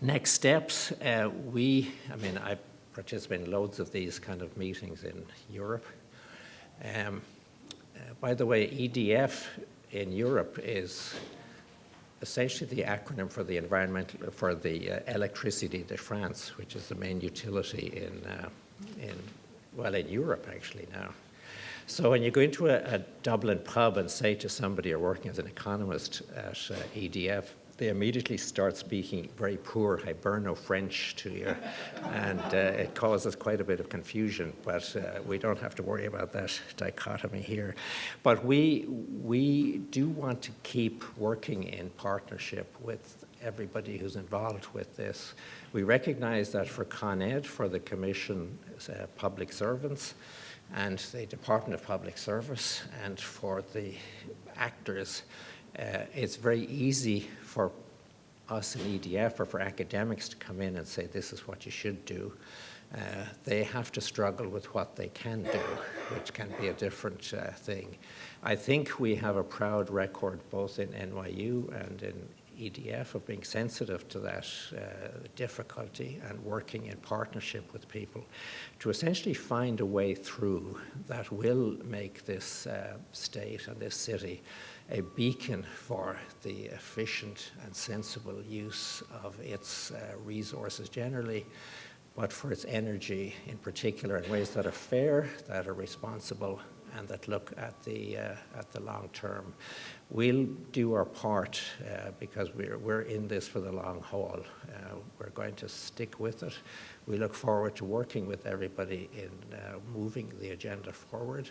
Next steps, I participate in loads of these kind of meetings in Europe. By the way, EDF in Europe is essentially the acronym for the Electricité de France, which is the main utility in Europe actually now. So when you go into a Dublin pub and say to somebody you're working as an economist at EDF, they immediately start speaking very poor Hiberno French to you, and it causes quite a bit of confusion, but we don't have to worry about that dichotomy here. But we do want to keep working in partnership with everybody who's involved with this. We recognize that for Con Ed, for the Commission Public Servants, and the Department of Public Service, and for the actors, it's very easy for us in EDF or for academics to come in and say, this is what you should do. They have to struggle with what they can do, which can be a different thing. I think we have a proud record both in NYU and in EDF of being sensitive to that difficulty and working in partnership with people to essentially find a way through that will make this state and this city a beacon for the efficient and sensible use of its resources generally, but for its energy in particular, in ways that are fair, that are responsible, and that look at the long term. We'll do our part because we're in this for the long haul. We're going to stick with it. We look forward to working with everybody in moving the agenda forward.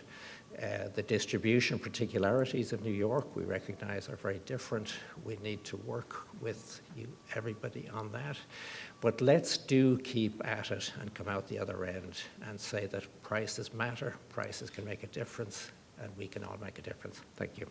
The distribution particularities of New York, we recognize, are very different. We need to work with everybody on that. But let's do keep at it and come out the other end and say that prices matter, prices can make a difference, and we can all make a difference. Thank you.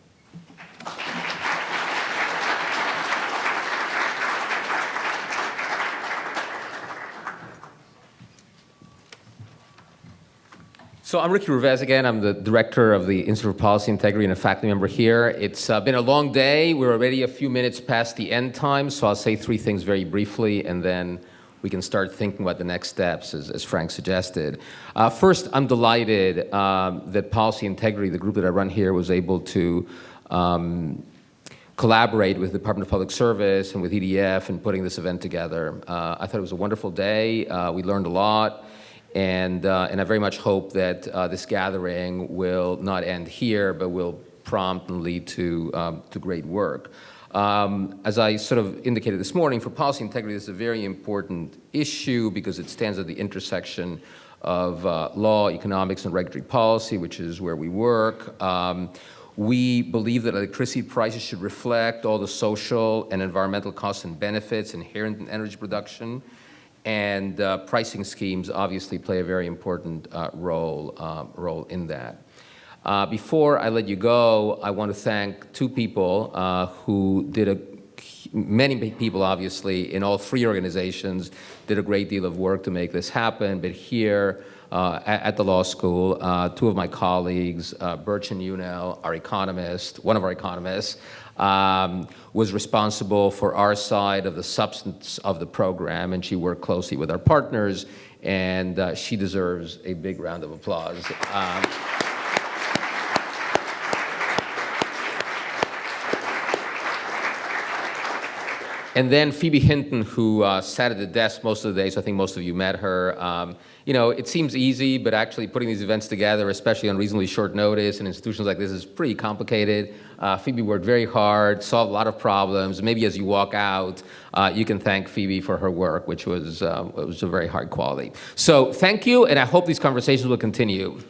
So I'm Ricky Revez again. I'm the director of the Institute for Policy Integrity and a faculty member here. It's been a long day. We're already a few minutes past the end time, so I'll say 3 things very briefly, and then we can start thinking about the next steps, as Frank suggested. First, I'm delighted that Policy Integrity, the group that I run here, was able to collaborate with the Department of Public Service and with EDF in putting this event together. I thought it was a wonderful day. We learned a lot. And I very much hope that this gathering will not end here, but will prompt and lead to great work. As I sort of indicated this morning, for policy integrity, this is a very important issue because it stands at the intersection of law, economics, and regulatory policy, which is where we work. We believe that electricity prices should reflect all the social and environmental costs and benefits inherent in energy production. And pricing schemes obviously play a very important role in that. Before I let you go, I want to thank 2 people who many people obviously in all 3 organizations did a great deal of work to make this happen, but here at the law school, 2 of my colleagues, Burchin Unel, one of our economists, was responsible for our side of the substance of the program, and she worked closely with our partners, and she deserves a big round of applause. And then Phoebe Hinton, who sat at the desk most of the day, so I think most of you met her. You know, it seems easy, but actually putting these events together, especially on reasonably short notice in institutions like this, is pretty complicated. Phoebe worked very hard, solved a lot of problems. Maybe as you walk out, you can thank Phoebe for her work, which was a very high quality. So thank you, and I hope these conversations will continue.